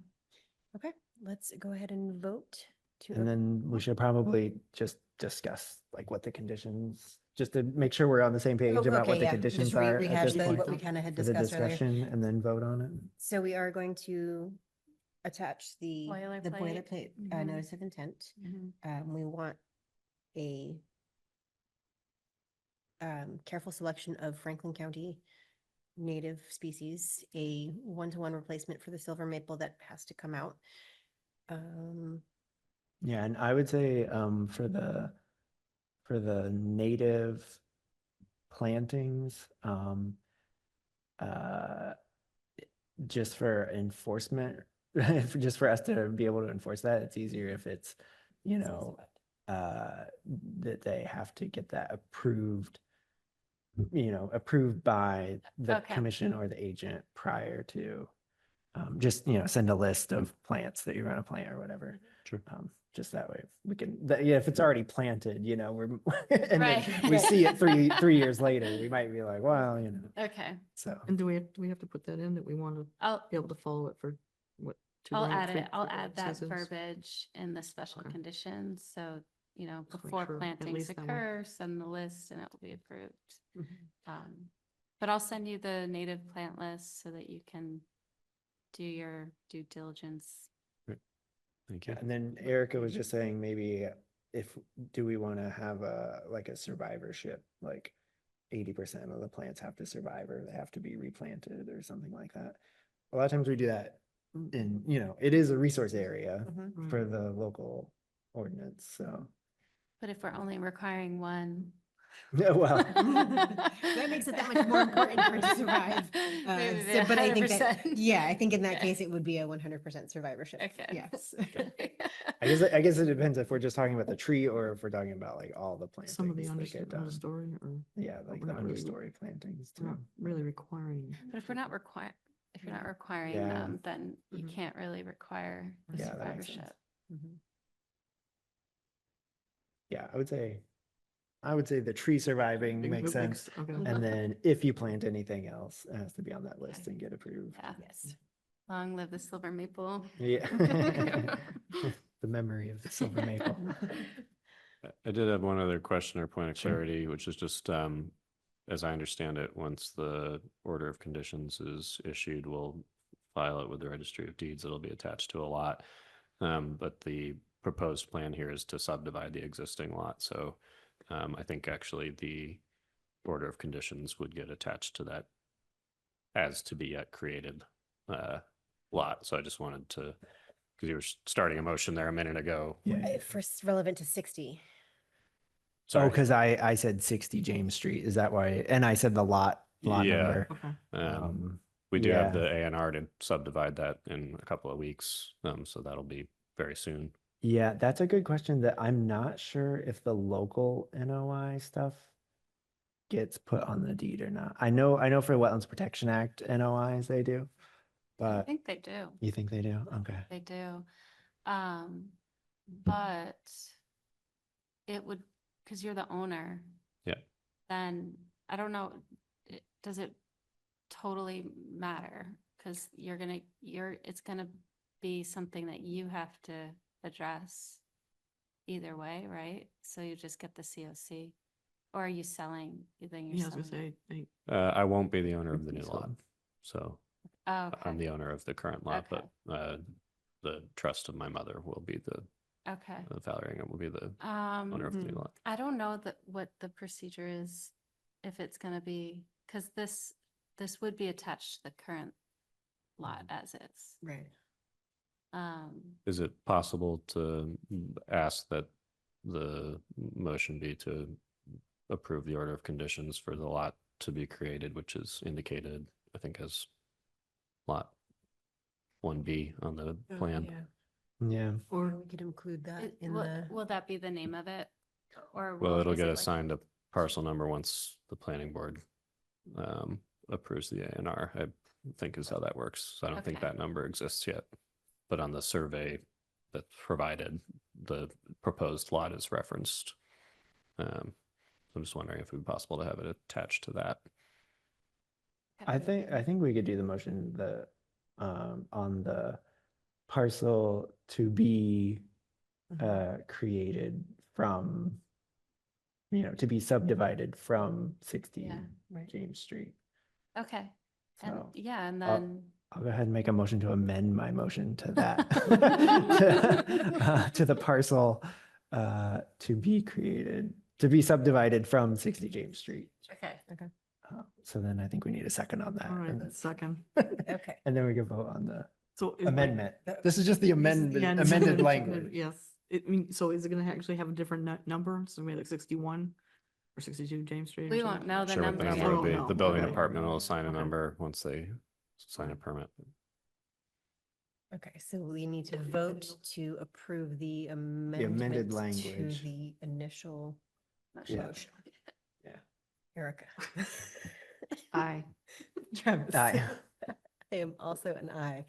Okay, let's go ahead and vote to. And then we should probably just discuss like what the conditions, just to make sure we're on the same page Oh, about okay, what the yeah, conditions just are at rehash this point what we kind of had for the discussed earlier. discussion and then vote on it. So we are going to attach the Boilerplate. boilerplate Mhm. notice of intent. We want a careful selection of Franklin County native species, a one-to-one replacement for the silver maple that has to come out. Yeah, and I would say for the native plantings, just for enforcement, just for us to be able to enforce that, it's easier if it's, you know, that they have to get that approved, you know, approved by the Okay. commission or the agent prior to, just, you know, send a list of plants that you're going to plant or whatever. Sure. Just that way we can, yeah, if it's already planted, you know, we're, and then Right. we see it 3 years later, we might be like, well, you know, Okay, so. And do we have to put that in that we want to I'll, be able to follow it for what? I'll growing- add three- it. I'll three add growing that seasons? verbiage in the special Okay. conditions. So, you know, Just make before sure at plantings least that one- occur, send the list and it will be approved. Mhm. But I'll send you the native plant list so that you can do your due diligence. Thank you. And then Erica was just saying maybe do we want to have like a survivorship, like 80% of the plants have to survive or they have to be replanted or something like that. A lot of times we do that in, it is a resource area Mhm. Right. for the local ordinance, so. But if we're only requiring one. Yeah, well, That makes it that much more important for it to survive. Maybe So, but I think 100%. yeah, I think in that Okay. case, it would be a 100% survivorship. Okay. Yes. I guess it depends if we're just talking about the tree or if we're talking about like all the plantings. Some of the that get done. understory or Yeah, like we're the not really- understory plantings we're not too. really requiring. But if you're not requiring Yeah. them, then you Mhm. can't really require the Yeah, that makes sense. survivorship. Mhm. Yeah, I would say the tree surviving It makes sense. Okay. And then if you plant anything else, it has to be on that list Okay. and get approved. Yeah. Yes. Long live the silver maple. Yeah. The memory of the silver maple. I did have one other question or point of Sure. clarity, which is just, as I understand it, once the order of conditions is issued, we'll file it with the Registry of Deeds. It'll be attached to a lot. But the proposed plan here is to subdivide the existing lot. So I think actually the order of conditions would get attached to that as to be yet created lot. So I just wanted to, because you were starting a motion there a minute ago. Yeah. First relevant to 60. Oh, Sorry. because I said 60 James Street. Is that why? And I said the lot Yeah. number. Okay. We do have yeah. the A&R to subdivide that in a couple of weeks. So that'll be very soon. Yeah, that's a good question that I'm not sure if the local NOI stuff gets put on the deed or not. I know for Wetlands Protection Act NOIs they do, I but think they do. you think they do? Okay. They do. But it would, because you're the owner. Yeah. Then I don't know, does it totally matter? Because it's gonna be something that you have to address either way, right? So you just get the COC. Or are you selling? Then you're Yeah, I was selling. gonna say, I won't be the owner of the new So- lot. So Oh, I'm okay. the owner of the current lot, Okay. but the trust of my mother will be Okay. Valerie Ingham will be the owner of the new lot. I don't know what the procedure is, if it's gonna be, because this would be attached to the current lot as is. Right. Is it possible to ask that the motion be to approve the order of conditions for the lot to be created, which is indicated, I think, as lot 1B on the plan? Yeah. Or we could include that in the. Will that be the name of it? Or Well, it'll is get it like- assigned a parcel number once the planning board approves the A&R, I think is how that works. So I don't think Okay. that number exists yet. But on the survey that's provided, the proposed lot is referenced. I'm just wondering if it would be possible to have it attached to that. I think we could do the motion on the parcel to be created from, to be subdivided from 60 Yeah. Right. James Street. Okay, and So yeah, and I'll- then, I'll go ahead and make a motion to amend my motion to that. To the parcel to be created, to be subdivided from 60 James Street. okay. So then I think we need a second on that. all right, And then, second. Okay. and then we can vote on the So is like- amendment. This is just the this is- yeah, amendment, this is amended the- language. Yes, so is it gonna actually have a different number? So maybe like 61 or 62 James Street? or We something? won't know the Sure what the number number will yet. be. Oh, The building okay. department will assign a Okay. number once they sign a permit. Okay, so we need to vote to approve the amendment to language. the initial Yeah. motion. Yeah. Erica. Aye. Travis. Aye. I am also an aye,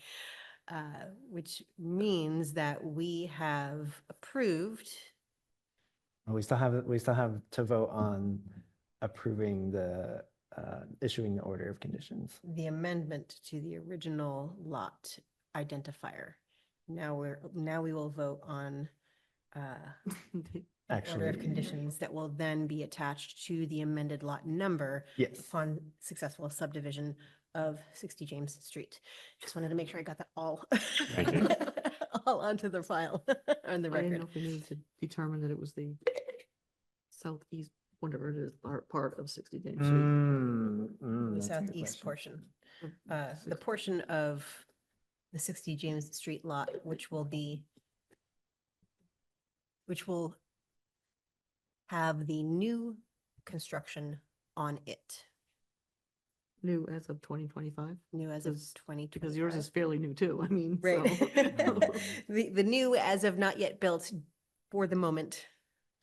which means that we have approved. We still have to vote on approving the issuing the order of conditions. The amendment to the original lot identifier. Now we will vote on the order of Actually, conditions that will then be attached to the amended lot number yes. upon successful subdivision of 60 James Street. Just wanted to make sure I got that all. Thank you. All onto the file, on the I didn't know record. if we needed to determine that it was the southeast whatever it is, part of 60 James Street. The That's a good southeast question. portion. Of The 60 portion of the 60 James Street lot, which will have the new construction on it, New as of 2025, new as of Because- 2025. because yours is fairly new too, I mean, Right. so. The new as of not yet built for the moment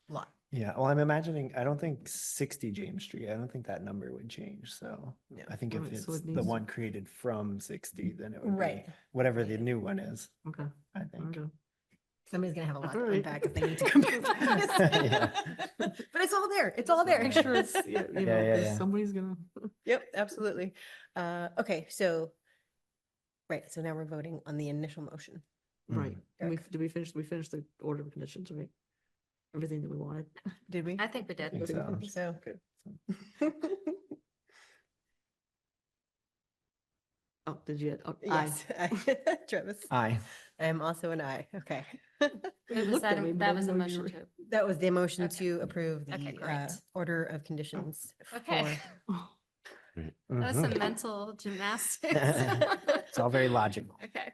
lot. Yeah, well, I'm imagining, I don't think 60 James Street, I don't think that number would change, so No. I think if Alright, so it's it the needs- one created from 60, then it would be Right. whatever the new one is, Okay, I think. okay. Somebody's gonna have a lot That's to all right. unpack if they need to come back. to this. Yeah. But it's all there. It's all there. Make sure it's, yeah, you know, Yeah, 'cause yeah. somebody's gonna. Yep, absolutely. Okay, so, right, so now we're voting on the initial motion. Right. And Eric. did we finish the order of conditions, right? Everything that we wanted. Did we? I think we did. I think so. So. Oh, did you? Oh, aye. Yes, Travis. Aye. I am also an aye. Okay. You Was looked that, at me, but I that was a didn't know you motion were- to, That was the motion Okay. to approve Okay, the great. order of conditions. okay. Oh, That was Mhm. some mental gymnastics. It's all very logical. Okay.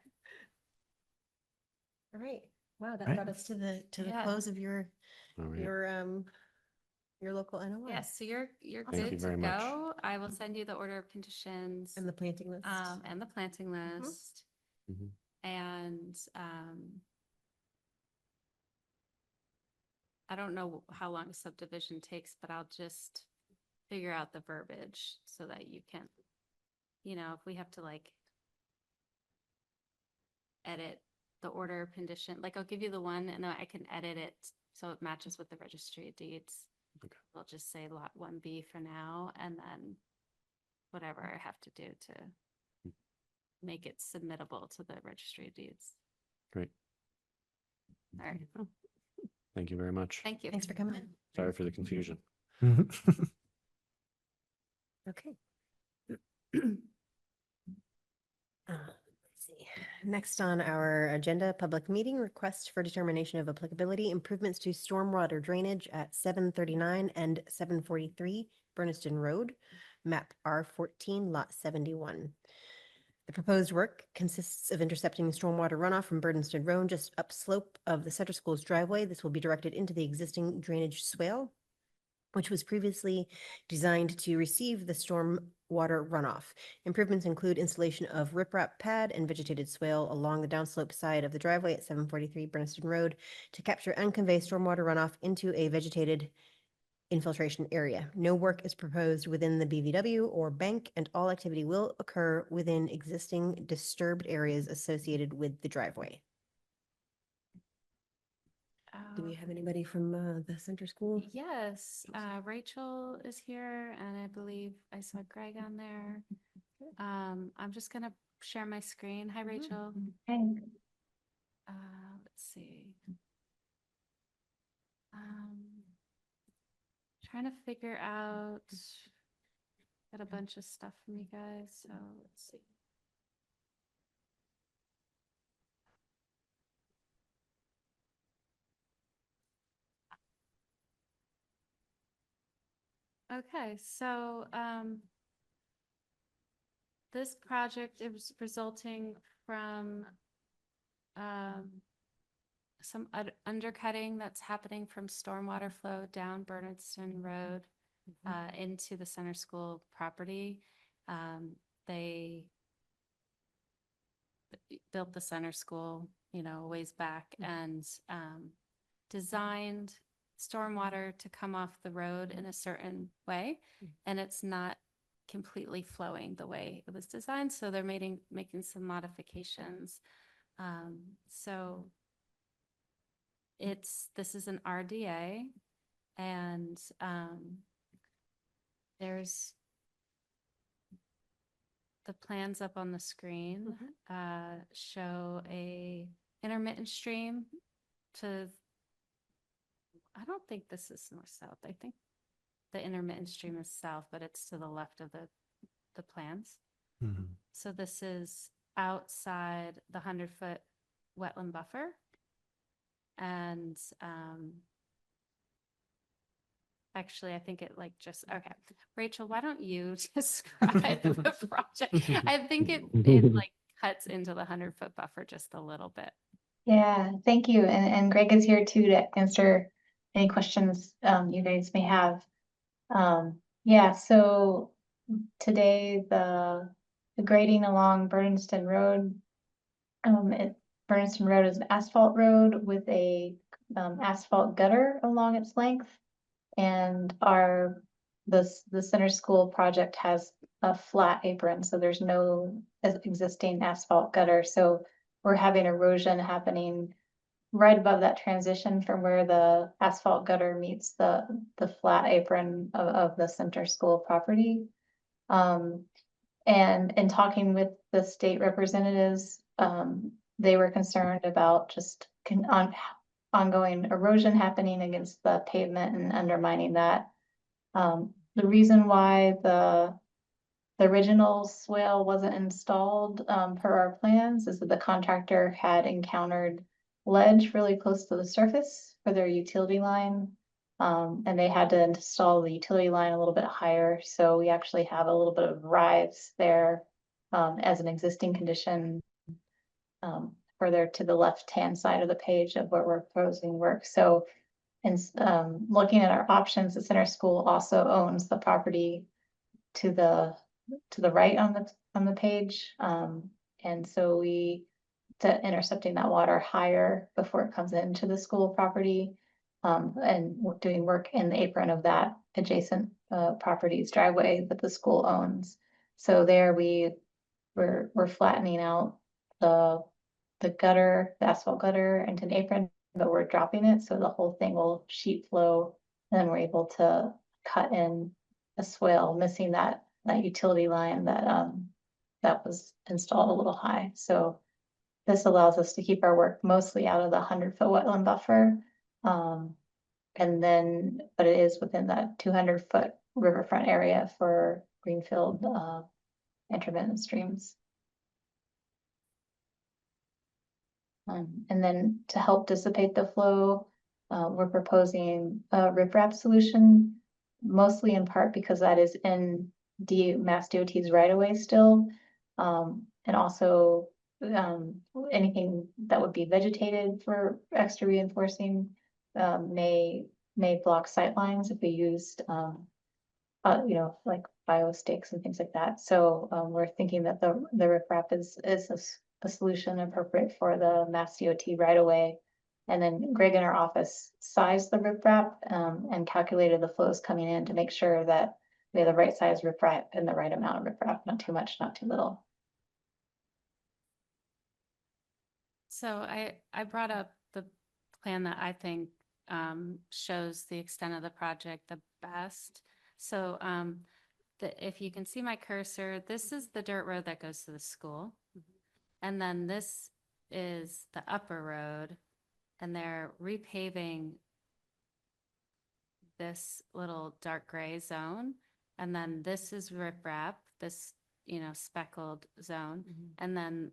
All right. Wow, that Right. brought us to the Yeah. close of your All right. your local NOI. Yes, so you're Thank you good to very much. go. I will send you the order of conditions And the planting list. and the planting list. Mhm. And I don't know how long a subdivision takes, but I'll just figure out the verbiage so that you can, you know, if we have to like edit the order of condition, like I'll give you the one and then I can edit it so it matches with the registry of deeds. Okay. I'll just say lot 1B for now and then whatever I have to do to make it submittable to the registry of deeds. Great. All right, Thank you very much. thank you. Thanks for coming in. Sorry for the confusion. Okay. Let's see. Next on our agenda, public meeting request for determination of applicability improvements to stormwater drainage at 739 and 743 Berniston Road, map R14, lot 71. The proposed work consists of intercepting stormwater runoff from Berniston Road just upslope of the Center School's driveway. This will be directed into the existing drainage swale, which was previously designed to receive the storm water runoff. Improvements include installation of riprap pad and vegetated swale along the downslope side of the driveway at 743 Berniston Road to capture and convey stormwater runoff into a vegetated infiltration area. No work is proposed within the BVW or bank, and all activity will occur within existing disturbed areas associated with the driveway. Do we have anybody from the center school? Yes, Rachel is here and I believe I saw Greg on there. I'm just gonna share my screen. Hi, Rachel. Let's see. Trying to figure out, got a bunch of stuff from you guys, so let's see. Okay, so this project is resulting from some undercutting that's happening from stormwater flow down Bernardston Road into the center school property. They built the center school, you know, a ways back and designed stormwater to come off the road in a certain way, and it's not completely flowing the way it was designed, so they're making some modifications. So this is an RDA, and there's the plans up on the screen show a intermittent stream to, I don't think this is north-south. I think the intermittent stream is south, but it's to the left of the plans. Mhm. So this is outside the 100-foot wetland buffer. And actually, I think it like just, okay. Rachel, why don't you describe the project? I think it like cuts into the 100-foot buffer just a little bit. Yeah, thank you. And Greg is here too to answer any questions you guys may have. Yeah, so today the grading along Bernston Road, Bernston Road is an asphalt road with a asphalt gutter along its length. And the center school project has a flat apron, so there's no existing asphalt gutter. So we're having erosion happening right above that transition from where the asphalt gutter meets the flat apron of the center school property. And in talking with the state representatives, they were concerned about just ongoing erosion happening against the pavement and undermining that. The reason why the original swale wasn't installed per our plans is that the contractor had encountered ledge really close to the surface for their utility line. And they had to install the utility line a little bit higher. So we actually have a little bit of rise there as an existing condition further to the left-hand side of the page of where we're proposing work. So and looking at our options, the center school also owns the property to the right on the page. And so intercepting that water higher before it comes into the school property, and doing work in the apron of that adjacent property's driveway that the school owns. So there we're flattening out the gutter, the asphalt gutter into an apron, but we're dropping it so the whole thing will sheet flow. And then we're able to cut in a swale, missing that utility line that was installed a little high. So this allows us to keep our work mostly out of the 100-foot wetland buffer. And then, but it is within that 200-foot riverfront area for Greenfield intermittent streams. And then to help dissipate the flow, we're proposing a riprap solution, mostly in part because that is in Mass DOT's right of way still. And also anything that would be vegetated for extra reinforcing may block sight lines if we used like bio stakes and things like that. So we're thinking that the riprap is a solution appropriate for the Mass DOT right away. And then Greg in our office sized the riprap and calculated the flows coming in to make sure that we have the right size riprap and the right amount of riprap, not too much, not too little. So I brought up the plan that I think shows the extent of the project the best. So if you can see my cursor, this is the dirt road that goes to the school. And then this is the upper road, and they're repaving this little dark gray zone. And then this is riprap, this, speckled zone. And then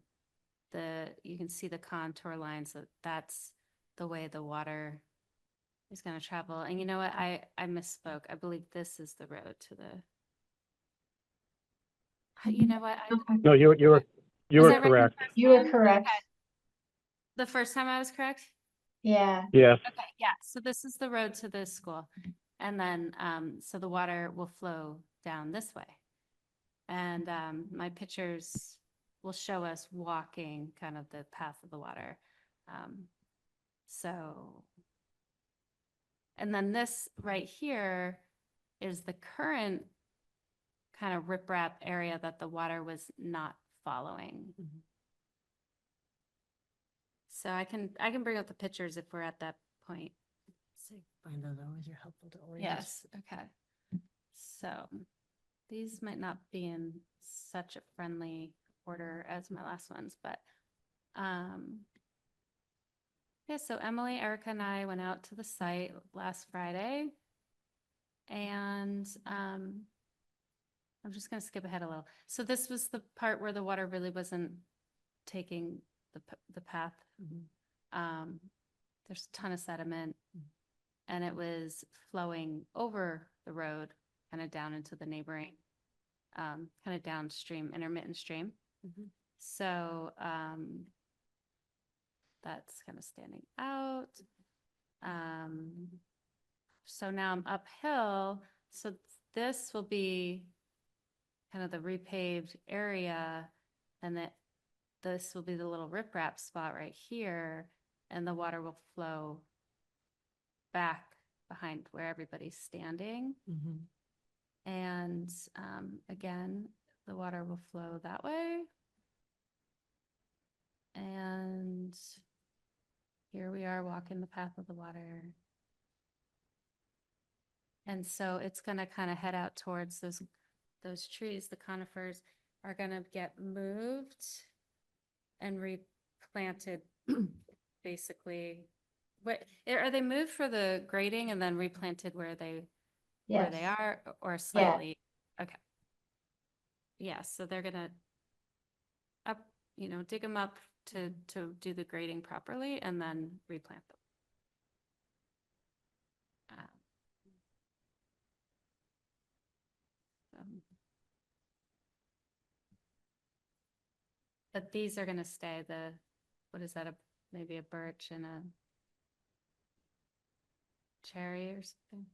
you can see the contour lines, that's the way the water is going to travel. And you know what? I misspoke. I believe this is the road to the, you know what? No, you were Was I right correct. the first You were time? correct. Okay. The first time I was correct? Yeah. Yes. Okay, yeah, so this is the road to the school. And then, so the water will flow down this way. And my pictures will show us walking kind of the path of the water. And then this right here is the current kind of riprap area that the water was not following. So I can bring up the pictures if we're at that point. Find those always are helpful to orient. Yes, okay. So these might not be in such a friendly order as my last ones, but yeah, so Emily, Erica, and I went out to the site last Friday, and I'm just going to skip ahead a little. So this was the part where the water really wasn't taking the path. There's a ton of sediment, and it was flowing over the road, kind of down into the neighboring, kind of downstream, intermittent stream. So, that's kind of standing out. So now I'm uphill, so this will be kind of the repaved area, and that this will be the little riprap spot right here, and the water will flow back behind where everybody's standing. Mhm. And again, the water will flow that way. And here we are walking the path of the water. And so it's gonna kind of head out towards those trees. The conifers are gonna get moved and replanted, basically. What, are they moved for the grading and then replanted where they Yes. are, or slightly? Okay. Yeah, so they're gonna dig them up to do the grading properly and then replant them. But these are gonna stay what is that, maybe a birch and a cherry or something?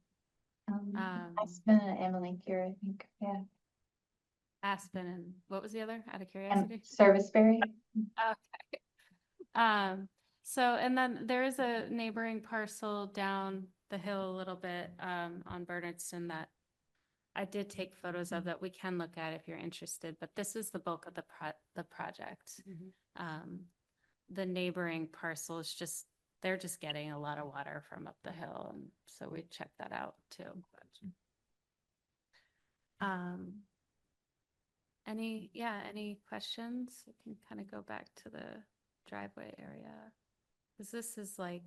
Aspen and Amelanchier, I think, yeah. Aspen and what was the other, out of And curiosity? Serviceberry. Okay. So, and then there is a neighboring parcel down the hill a little bit, on Bernardston that I did take photos of that we can look at if you're interested, but this is the bulk of the project. The neighboring parcel is they're just getting a lot of water from up the hill, and so we checked that out too. Any questions? We can kind of go back to the driveway area. Because this is like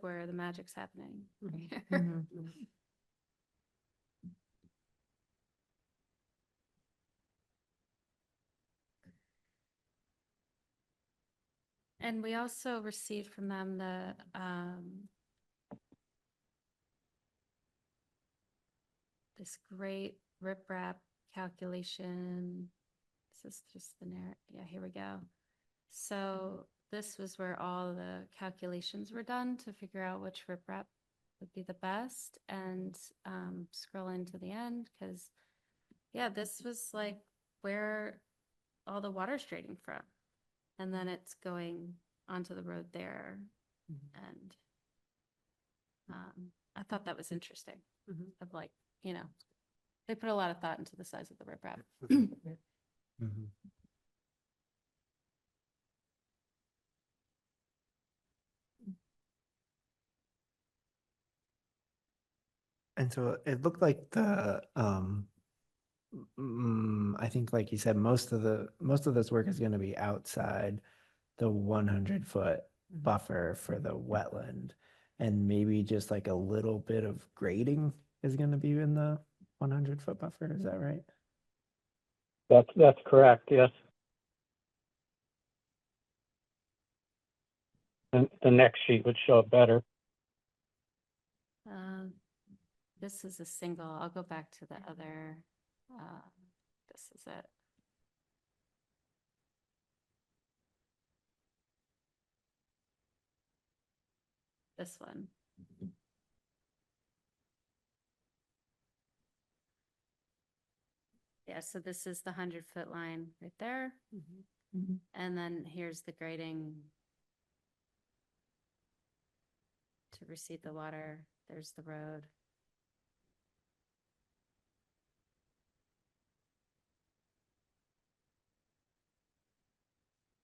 where the magic's happening. right here. Mhm. And we also received from them this great riprap calculation. This is just the narrative. Yeah, here we go. So this was where all the calculations were done to figure out which riprap would be the best, and scroll into the end, because yeah, this was like where all the water's draining from, and then it's going onto the road there. And I thought that was interesting, of like, they put a lot of thought into the size of the riprap. Mhm. And so it looked like I think like you said, most of this work is going to be outside the 100-foot buffer for the wetland, and maybe just like a little bit of grading is going to be in the 100-foot buffer. Is that right? That's correct, yes. And the next sheet would show it better. This is a single. I'll go back to the other. This is it. This one. Yeah, so this is the 100-foot line right there. And then here's the grading to receive the water. There's the road.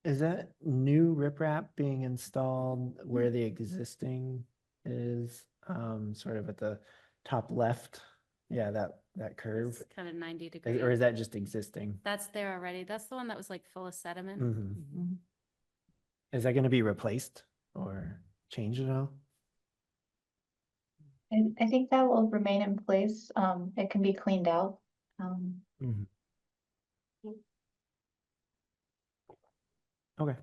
Is that new riprap being installed where the existing is, sort of at the top left? Yeah, that curve. It's kind of 90 degrees. Or is that just existing? That's there already. That's the one that was like full of sediment. Mhm. Is that going to be replaced or changed at all? I think that will remain in place. It can be cleaned out. Mhm. Okay.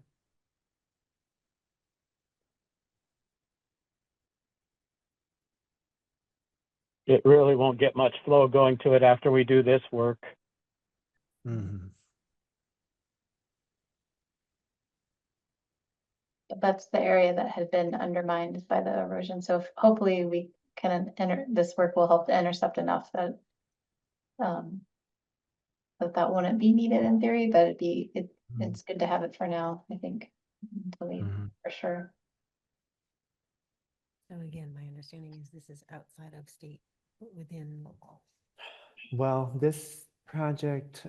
it really won't get much flow going to it after we do this work. Mhm. That's the area that had been undermined by the erosion. So hopefully we can enter, this work will help to intercept enough that that wouldn't be needed in theory, but it's good to have it for now, I think, until we, Mhm. for sure. So again, my understanding is this is outside of state, but within local. Well, this project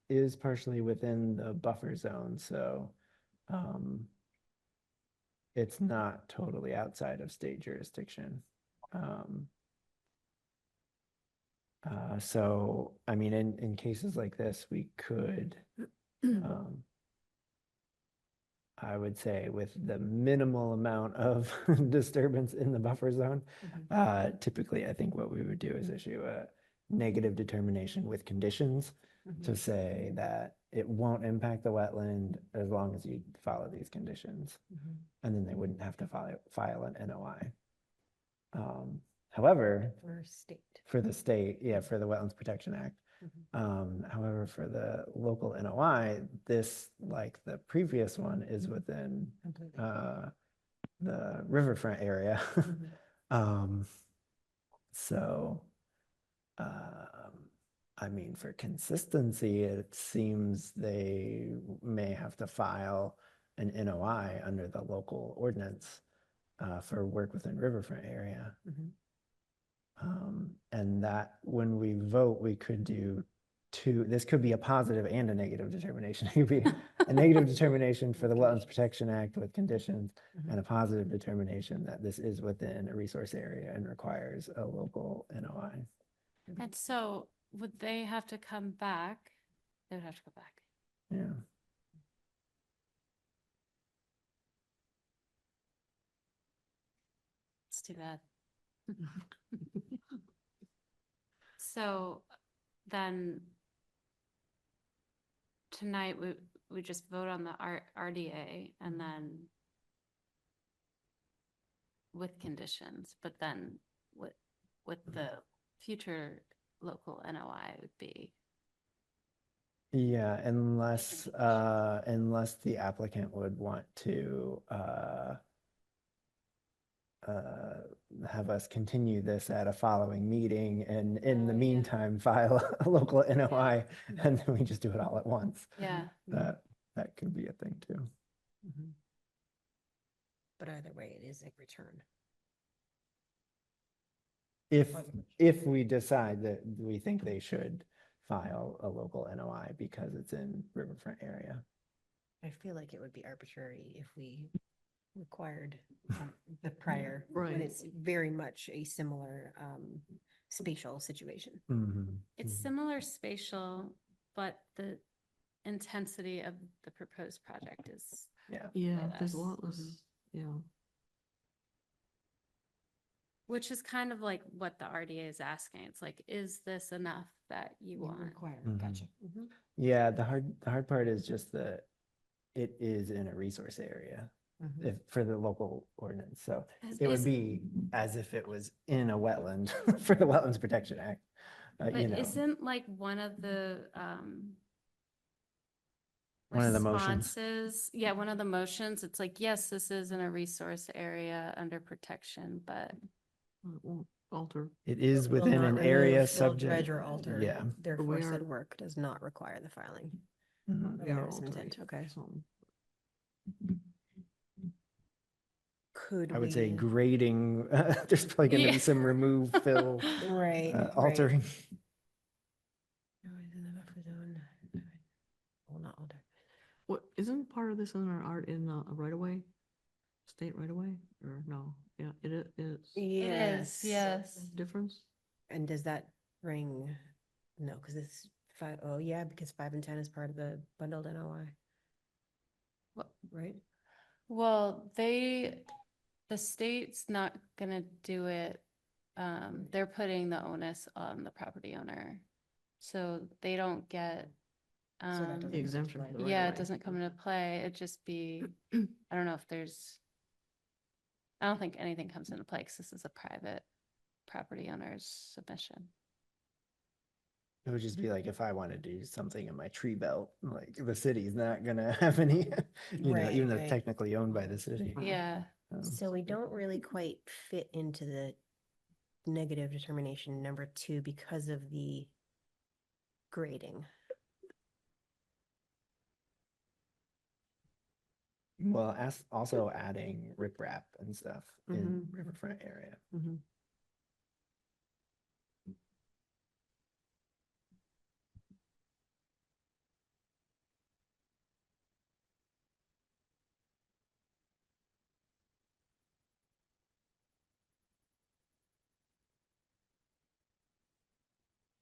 is partially within the buffer zone, so it's not totally outside of state jurisdiction. So, I mean, in cases like this, we could, I would say with the minimal amount of disturbance in the buffer zone, typically, I think what we would do is issue a negative determination with conditions to say that it won't impact the wetland as long as you follow these conditions. And then they wouldn't have to file an NOI. However, For state. for the state, yeah, for the Wetlands Protection Act. However, for the local NOI, this, like the previous one, is within Completely. the riverfront area. So, I mean, for consistency, it seems they may have to file an NOI under the local ordinance for work within riverfront area. And that when we vote, we could do two, this could be a positive and a negative determination. It could be a negative determination for the Wetlands Protection Act with conditions and a positive determination that this is within a resource area and requires a local NOI. And so would they have to come back? They would have to go back. Yeah. It's too bad. So then tonight we just vote on the RDA and then with conditions, but then with the future local NOI would be. Yeah, unless unless the applicant would want to have us continue this at a following meeting and in the Oh, yeah. meantime file a local NOI and then we just do it all at once. Yeah. That could be a thing too. But either way, it is a return. If we decide that we think they should file a local NOI because it's in riverfront area. I feel like it would be arbitrary if we required the prior, when Right. it's very much a similar spatial situation. It's similar spatial, but the intensity of the proposed project is. Yeah. Yeah, way there's a less. lot less, yeah. Which is kind of like what the RDA is asking. It's like, is this enough that you want? Require, Mhm. gotcha. Yeah, the hard part is just that it is in a resource area for the local ordinance. So it would Is- be as if it was in a wetland for the Wetlands Protection Act. But You know, isn't like one of the one of the motions. responses, yeah, one of the motions, it's like, yes, this is in a resource area under protection, but It won't alter. It is Will within not an area remove, will subject. dredge or alter. Yeah. Therefore, we said are- work does not require the filing. Mhm. We are Notice of intent, altering okay. something. Could I would say we- grading, there's probably going to Yeah. be some remove, fill, Right. right. altering. No, it's in the buffer zone. Will not alter. What, isn't part of this in our art in a right of way? State right of way, or no? Yeah, it is. is, yes. Difference? And does that bring, no, because it's 5, oh yeah, because 5 and 10 is part of the bundled NOI, Well, right? Well, the state's not gonna do it. They're putting the onus on the property owner. So they don't get, So that doesn't come into exemption play. for the yeah, right it of way. doesn't come into play. It'd just be, I don't know if there's, I don't think anything comes into play because this is a private property owner's submission. It would just be like if I want to do something in my tree belt, like the city's not gonna have any, Right, even though right. it's technically owned by the city. Yeah, So we don't really quite fit into the negative determination number 2 because of the grading. Well, also adding riprap and stuff in riverfront area. Mhm.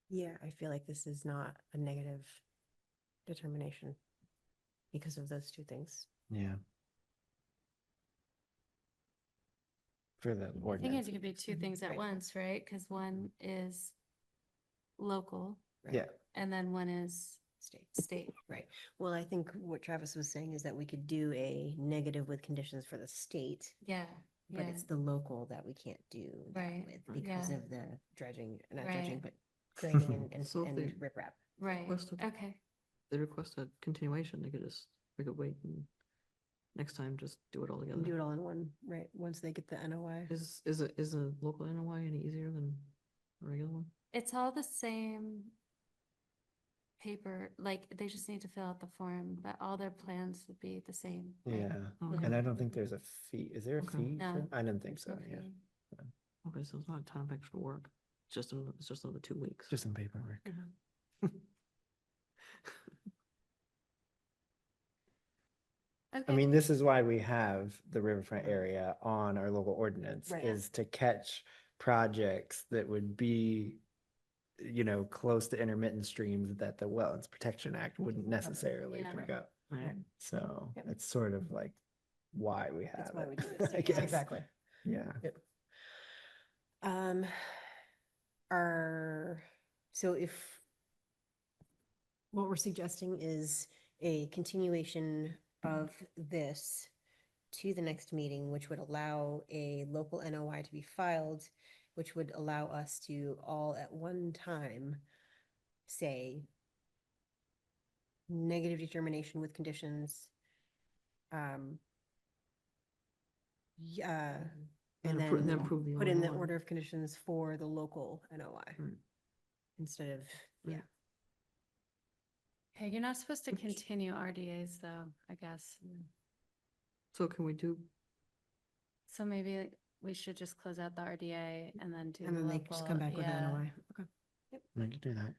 Yeah, I feel like this is not a negative determination because of those 2 things. Yeah. For the I think ordinance. it could be two things at Right. once, right? Because one is local Yeah, and then one is state. Right. Well, I think what Travis was saying is that we could do a negative with conditions for the state, Yeah, but yeah, it's the local that we can't do that Right, with because yeah. of the dredging, not dredging, Right. but grading and, So if and they- riprap. right. Requested- Okay. They request a continuation, we could wait and next time just do it all And together. do it all in one, right? Once they get the NOI. Is a local NOI any easier than a regular one? It's all the same paper, like they just need to fill out the form, but all their plans would be the same. right? yeah. Okay. And I don't think there's a fee. Is there a Okay. fee? No. for- I didn't think so, Okay. yeah. Okay, so it's not a ton of extra work. It's just another 2 weeks. Just some paperwork. I Okay. mean, this is why we have the riverfront area on our local ordinance, Right. is to catch projects that would be, close to intermittent streams that the Wetlands Protection Act wouldn't necessarily Yeah. pick up. Right. So Yep. it's sort of like why we have That's why it, we do this. I Yeah, guess. exactly. Yeah. Um, so if what we're suggesting is a continuation of this to the next meeting, which would allow a local NOI to be filed, which would allow us to all at one time say negative determination with conditions. Yeah, and then then approve the put in the NOI. order of conditions for the local NOI Right. instead of, yeah. Okay, you're not supposed to continue RDAs though, I guess. So can we do, So maybe we should just close out the RDA and then do And the then they local. just come back with the yeah. NOI. Okay. We could do that.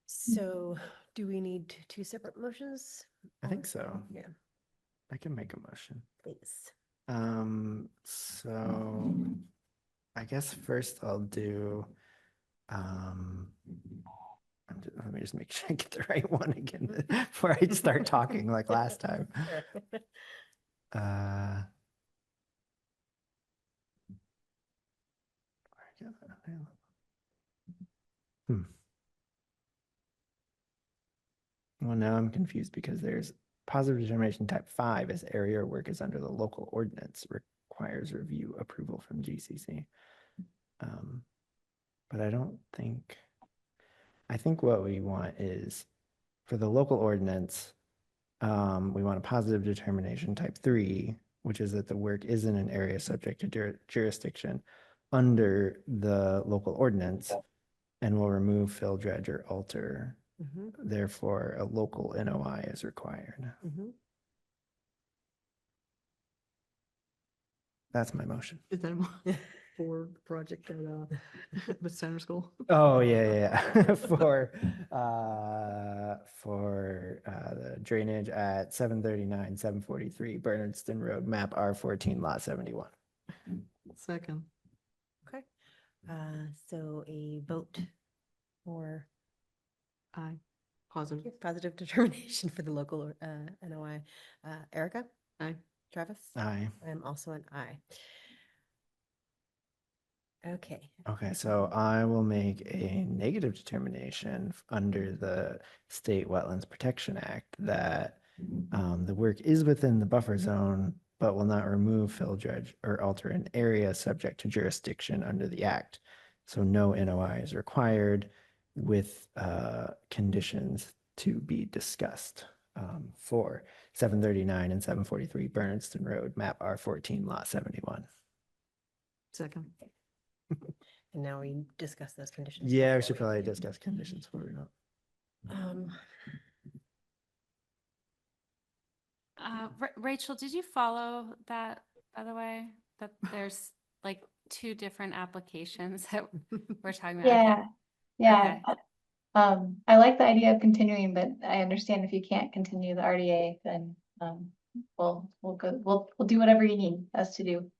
So do we need 2 separate motions? I think Or- so. Yeah, I can make a motion. please. So I guess first I'll do, let me just make sure I get the right one again before I start talking like last time. Uh, Well, now I'm confused because there's positive determination type 5 as area or work is under the local ordinance requires review approval from GCC. But I think what we want is for the local ordinance, we want a positive determination type 3, which is that the work is in an area subject to jurisdiction under the local ordinance and will remove, fill, dredge, or alter. Mhm, Therefore, a local NOI is required. mhm. That's my motion. is that for the project at the center school? Oh, yeah. For the drainage at 739, 743 Bernardston Road, map R14, lot 71. Second, Okay. So a vote for aye, positive, positive determination for the local NOI. Erica, aye. Travis? Aye. I am also an aye. Okay. Okay, so I will make a negative determination under the State Wetlands Protection Act that the work is within the buffer zone, but will not remove, fill, dredge, or alter an area subject to jurisdiction under the act. So no NOI is required with conditions to be discussed for 739 and 743 Bernardston Road, map R14, lot 71. Second. And now we discuss those conditions. Yeah, we before should probably discuss conditions before we vote. Rachel, did you follow that, by the way? That there's like two different applications that we're talking about? Okay. Yeah, yeah. Okay. I like the idea of continuing, but I understand if you can't continue the RDA, then, we'll do whatever you need us to do.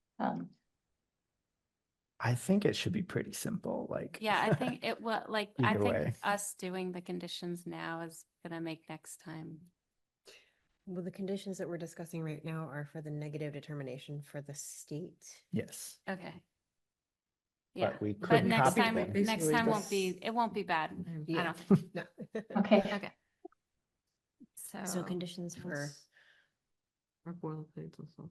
I think it should be pretty simple, like. Yeah, I think it will, like, I Either think way. us doing the conditions now is gonna make next time. Well, the conditions that we're discussing right now are for the negative determination for the state. Yes, Okay. Yeah, but we but could next copy time, them. next Basically time won't just- be, it won't be bad. I Yeah. don't think. No. Okay, Okay. So conditions for, That's Our boilerplates and stuff,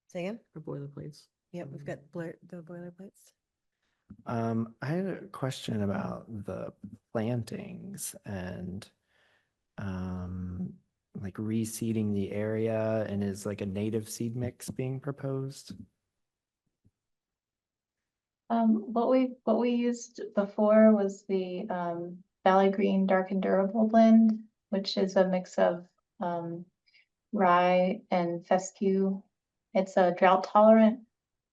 say again? our boilerplates. Yep, we've got the boilerplates. I had a question about the plantings and like reseeding the area, and is like a native seed mix being proposed? what we used before was the, Valley Green Dark and Durable blend, which is a mix of, rye and fescue. It's a drought tolerant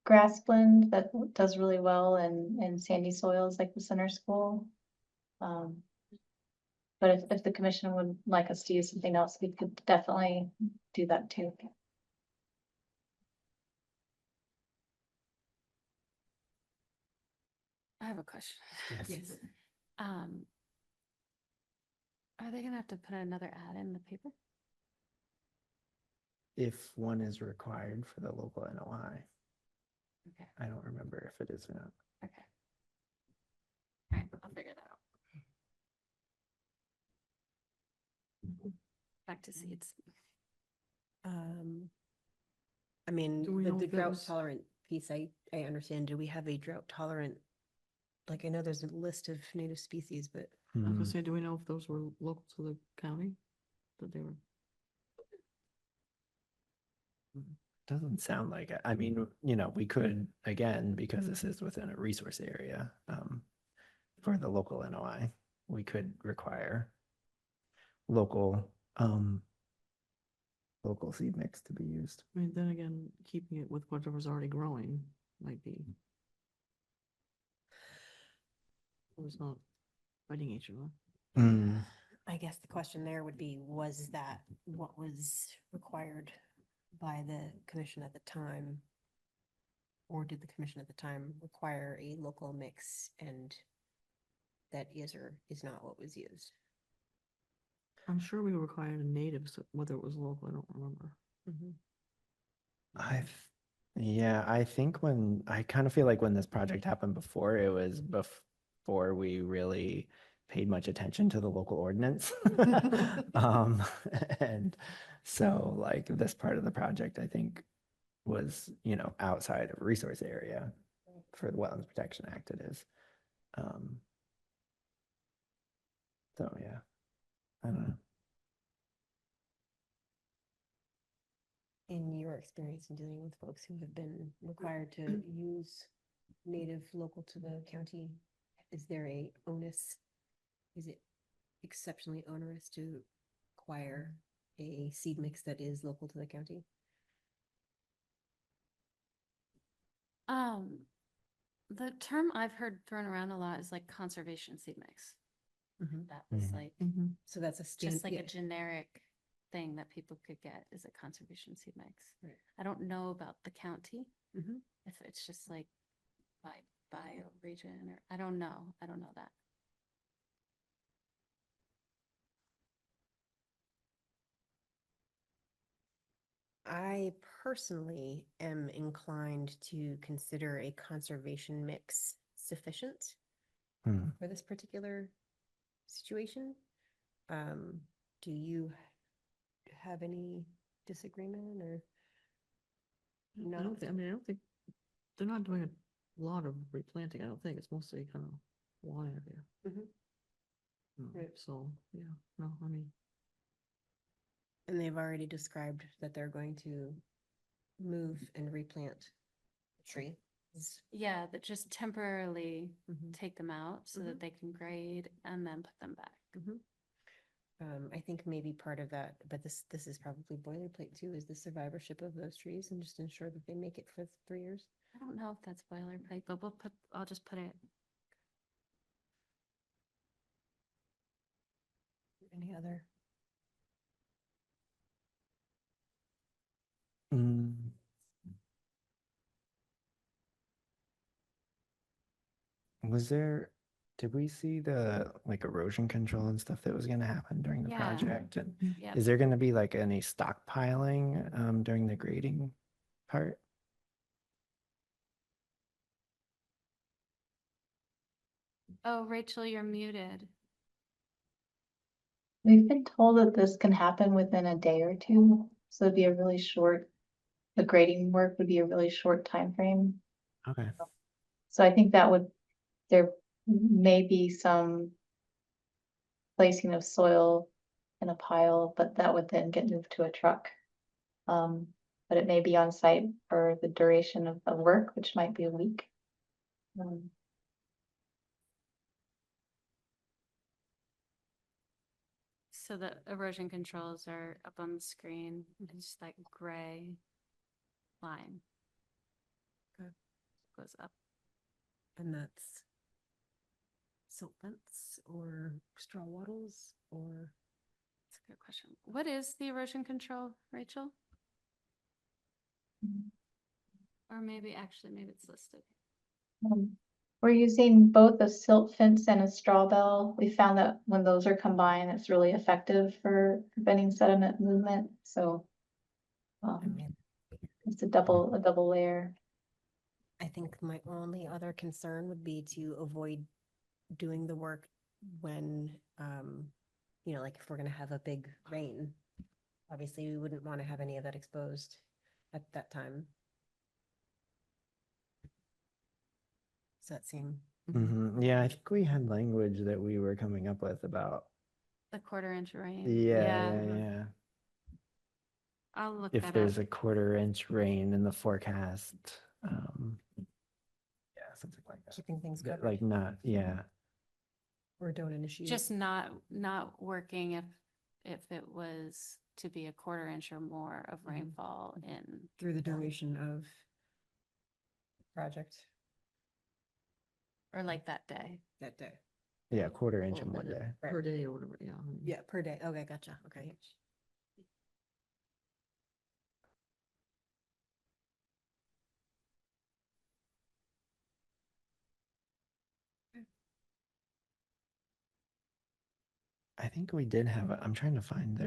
grass blend that does really well in sandy soils like the center school. But if the commission would like us to use something else, we could definitely do that too. I have a question. Yes. Um, are they gonna have to put another ad in the paper? If one is required for the local NOI. Okay. I don't remember if it is or not. Okay. All right, I'll figure that out. Back to seeds. I mean, Do we know the if that drought was- tolerant piece, I understand. Do we have a drought tolerant? Like, I know there's a list of native species, but I was Hmm. gonna say, do we know if those were local to the county? That they were, Doesn't sound like it. I mean, you know, we could, again, because this is within a resource area, for the local NOI, we could require local, local seed mix to be used. I mean, then again, keeping it with whatever's already growing might be. It's not fighting each other. Mm, I guess the question there would be, was that what was required by the commission at the time? Or did the commission at the time require a local mix, and that is or is not what was used? I'm sure we required a native, so whether it was local, I don't remember. yeah, I think when, I kind of feel like when this project happened before, it was before we really paid much attention to the local ordinance. And so like this part of the project, I think was, you know, outside of resource area for the Wetlands Protection Act it is. So yeah, I don't know. in your experience in dealing with folks who have been required to use native local to the county, is there a onus? Is it exceptionally onerous to acquire a seed mix that is local to the county? The term I've heard thrown around a lot is like conservation seed mix. That was Mhm. like, So that's a just like yeah. a generic thing that people could get is a conservation seed mix. Right. I don't know about the county, Mhm. if it's just like by bioregion, or I don't know that. I personally am inclined to consider a conservation mix sufficient Hmm. for this particular situation. Do you have any disagreement or? I No. don't think, I mean, I don't think, they're not doing a lot of replanting, I don't think, it's mostly kind of lawn area. Mhm. Right. So, yeah, no, I mean, And they've already described that they're going to move and replant trees. Yeah, that just temporarily Mhm. take them out so that they can grade and then put them back. I think maybe part of that, but this is probably boilerplate too, is the survivorship of those trees and just ensure that they make it for 3 years. I don't know if that's boilerplate, but I'll just put it. Any other? Mm. Was there, did we see the like erosion control and stuff that was gonna happen during the Yeah. project? And Yeah. is there gonna be like any stockpiling during the grading part? Oh, Rachel, you're muted. We've been told that this can happen within a day or two, so it'd be a really short, the grading work would be a really short time frame. Okay. So I think that would, there may be some placing of soil in a pile, but that would then get moved to a truck. But it may be on site for the duration of the work, which might be a week. Um, So the erosion controls are up on the screen. It's that gray line. Okay. Goes up. And that's silt fence or straw wattles or? That's a good question. What is the erosion control, Rachel? Or maybe it's listed. We're using both a silt fence and a straw bale. We found that when those are combined, it's really effective for preventing sediment movement, so. mean, It's a double layer. I think my only other concern would be to avoid doing the work when, like if we're gonna have a big rain. Obviously, we wouldn't want to have any of that exposed at that time. Does that seem? Yeah, I think we had language that we were coming up with about, The 1/4 inch rain. yeah. I'll look If that there's up. a 1/4 inch rain in the forecast. Yeah, something like that. Keeping things That, covered like not, yeah. or don't initiate. Just not working if it was to be a 1/4 inch or more of rainfall in. Through the duration of project Or like that day. that day. Yeah, 1/4 inch in Well, one day. per day or whatever, yeah. I mean, Yeah, per day. Okay, gotcha. Okay. I think we did have I'm trying to find,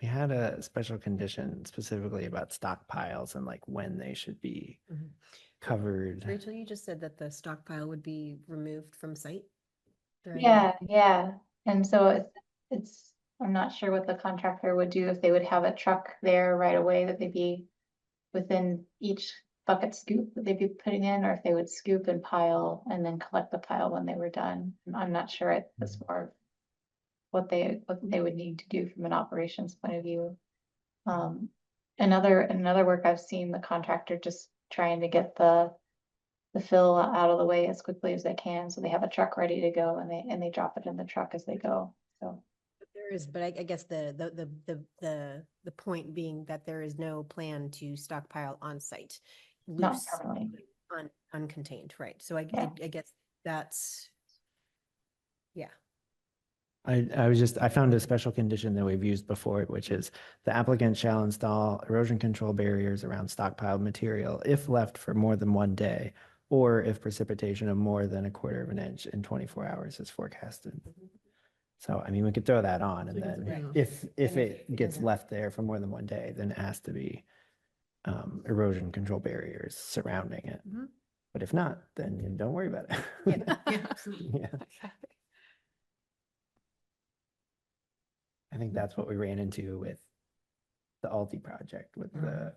we had a special condition specifically about stockpiles and like when they should be Mhm. covered. Rachel, you just said that the stockpile would be removed from site? during- Yeah. And so I'm not sure what the contractor would do if they would have a truck there right away that they'd be within each bucket scoop that they'd be putting in, or if they would scoop and pile and then collect the pile when they were done. I'm not sure at this part what they would need to do from an operations point of view. Another work I've seen, the contractor just trying to get the fill out of the way as quickly as they can, so they have a truck ready to go and they drop it in the truck as they go, so. There is, but I guess the point being that there is no plan to stockpile on site. Not Loose, currently. uncontained, right? So I Yeah. guess that's, yeah. I found a special condition that we've used before, which is the applicant shall install erosion control barriers around stockpiled material if left for more than one day, or if precipitation of more than 1/4 inch in 24 hours is forecasted. So, I mean, we could throw that on, and So you could- then yeah. if And if it it gets doesn't- left there for more than one day, then it has to be erosion control barriers surrounding it. Mhm. But if not, then you don't worry about it. Yeah, absolutely. Yeah. I think that's what we ran into with Aldi project with the,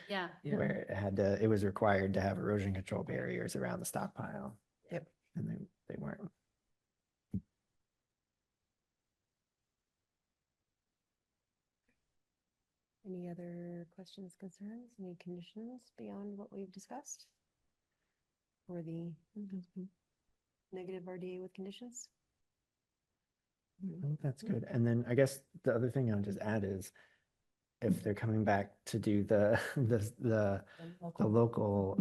Yeah. Yeah. where it was required to have erosion control barriers around the stockpile. Yep. And they weren't. Any other questions, concerns, any conditions beyond what we've discussed? For the negative RDA with conditions? I think that's good. And then I guess the other thing I'll just add is if they're coming back to do the local,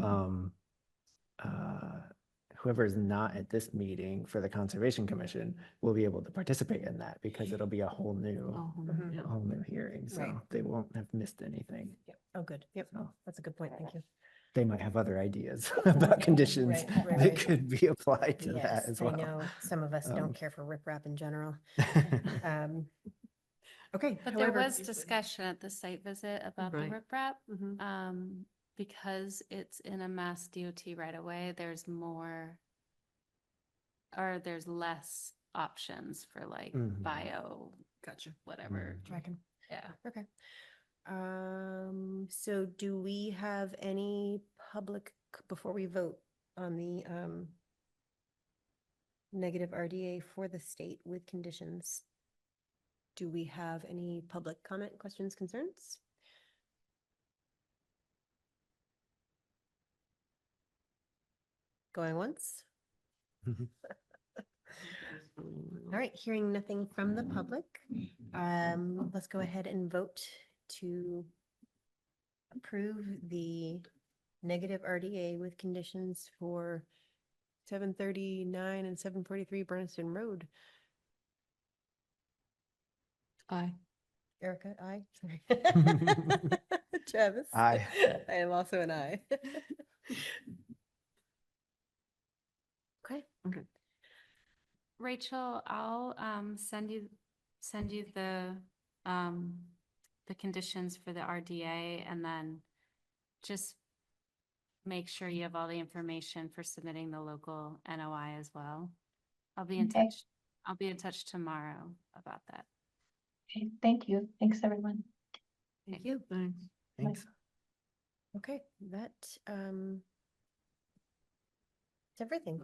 whoever is not at this meeting for the Conservation Commission will be able to participate in that because it'll be a whole new, Oh, Mhm. yeah. hearing. So Right. they won't have missed anything. Yep. Oh, good. Yep. So That's a good point. Thank you. they might have other ideas about conditions Right, right, that right. could be applied to that Yes, as I well. know some of us Um, don't care for riprap in general. Okay. But there however- was discussion at the site visit about the Right. riprap. Mhm. Because it's in a mass DOT right away, there's more or there's less options for like Mhm. bio, Gotcha. whatever. Tracking. Yeah. Okay. So do we have any public, before we vote on the, negative RDA for the state with conditions? Do we have any public comment, questions, concerns? Going once? All right, hearing nothing from the public, let's go ahead and vote to approve the negative RDA with conditions for 739 and 743 Berniston Road. Aye. Erica, aye. Sorry. Travis? Aye. I am also an aye. Okay. Rachel, I'll send you the conditions for the RDA and then just make sure you have all the information for submitting the local NOI as well. I'll be in Okay. touch. I'll be in touch tomorrow about that. Okay, thank you. Thanks, everyone. Thank you. Thanks. Thanks. Okay, that, it's everything.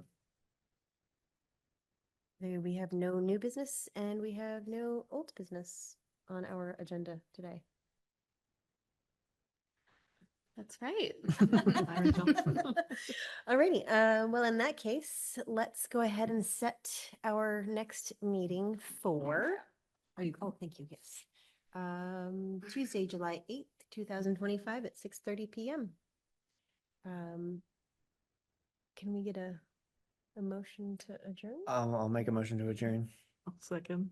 We have no new business and we have no old business on our agenda today. That's right. Bye, Rachel. Alrighty, well, in that case, let's go ahead and set our next meeting for, oh, thank you, yes. Tuesday, July 8th, 2025 at 6:30 PM. Can we get a motion to adjourn? I'll make a motion to adjourn. I'll second.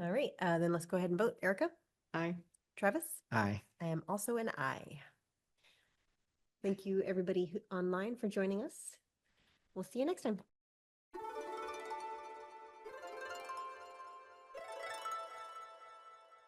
All right, then let's go ahead and vote. Erica? Aye. Travis? Aye. I am also an aye. Thank you, everybody online for joining us. We'll see you next time.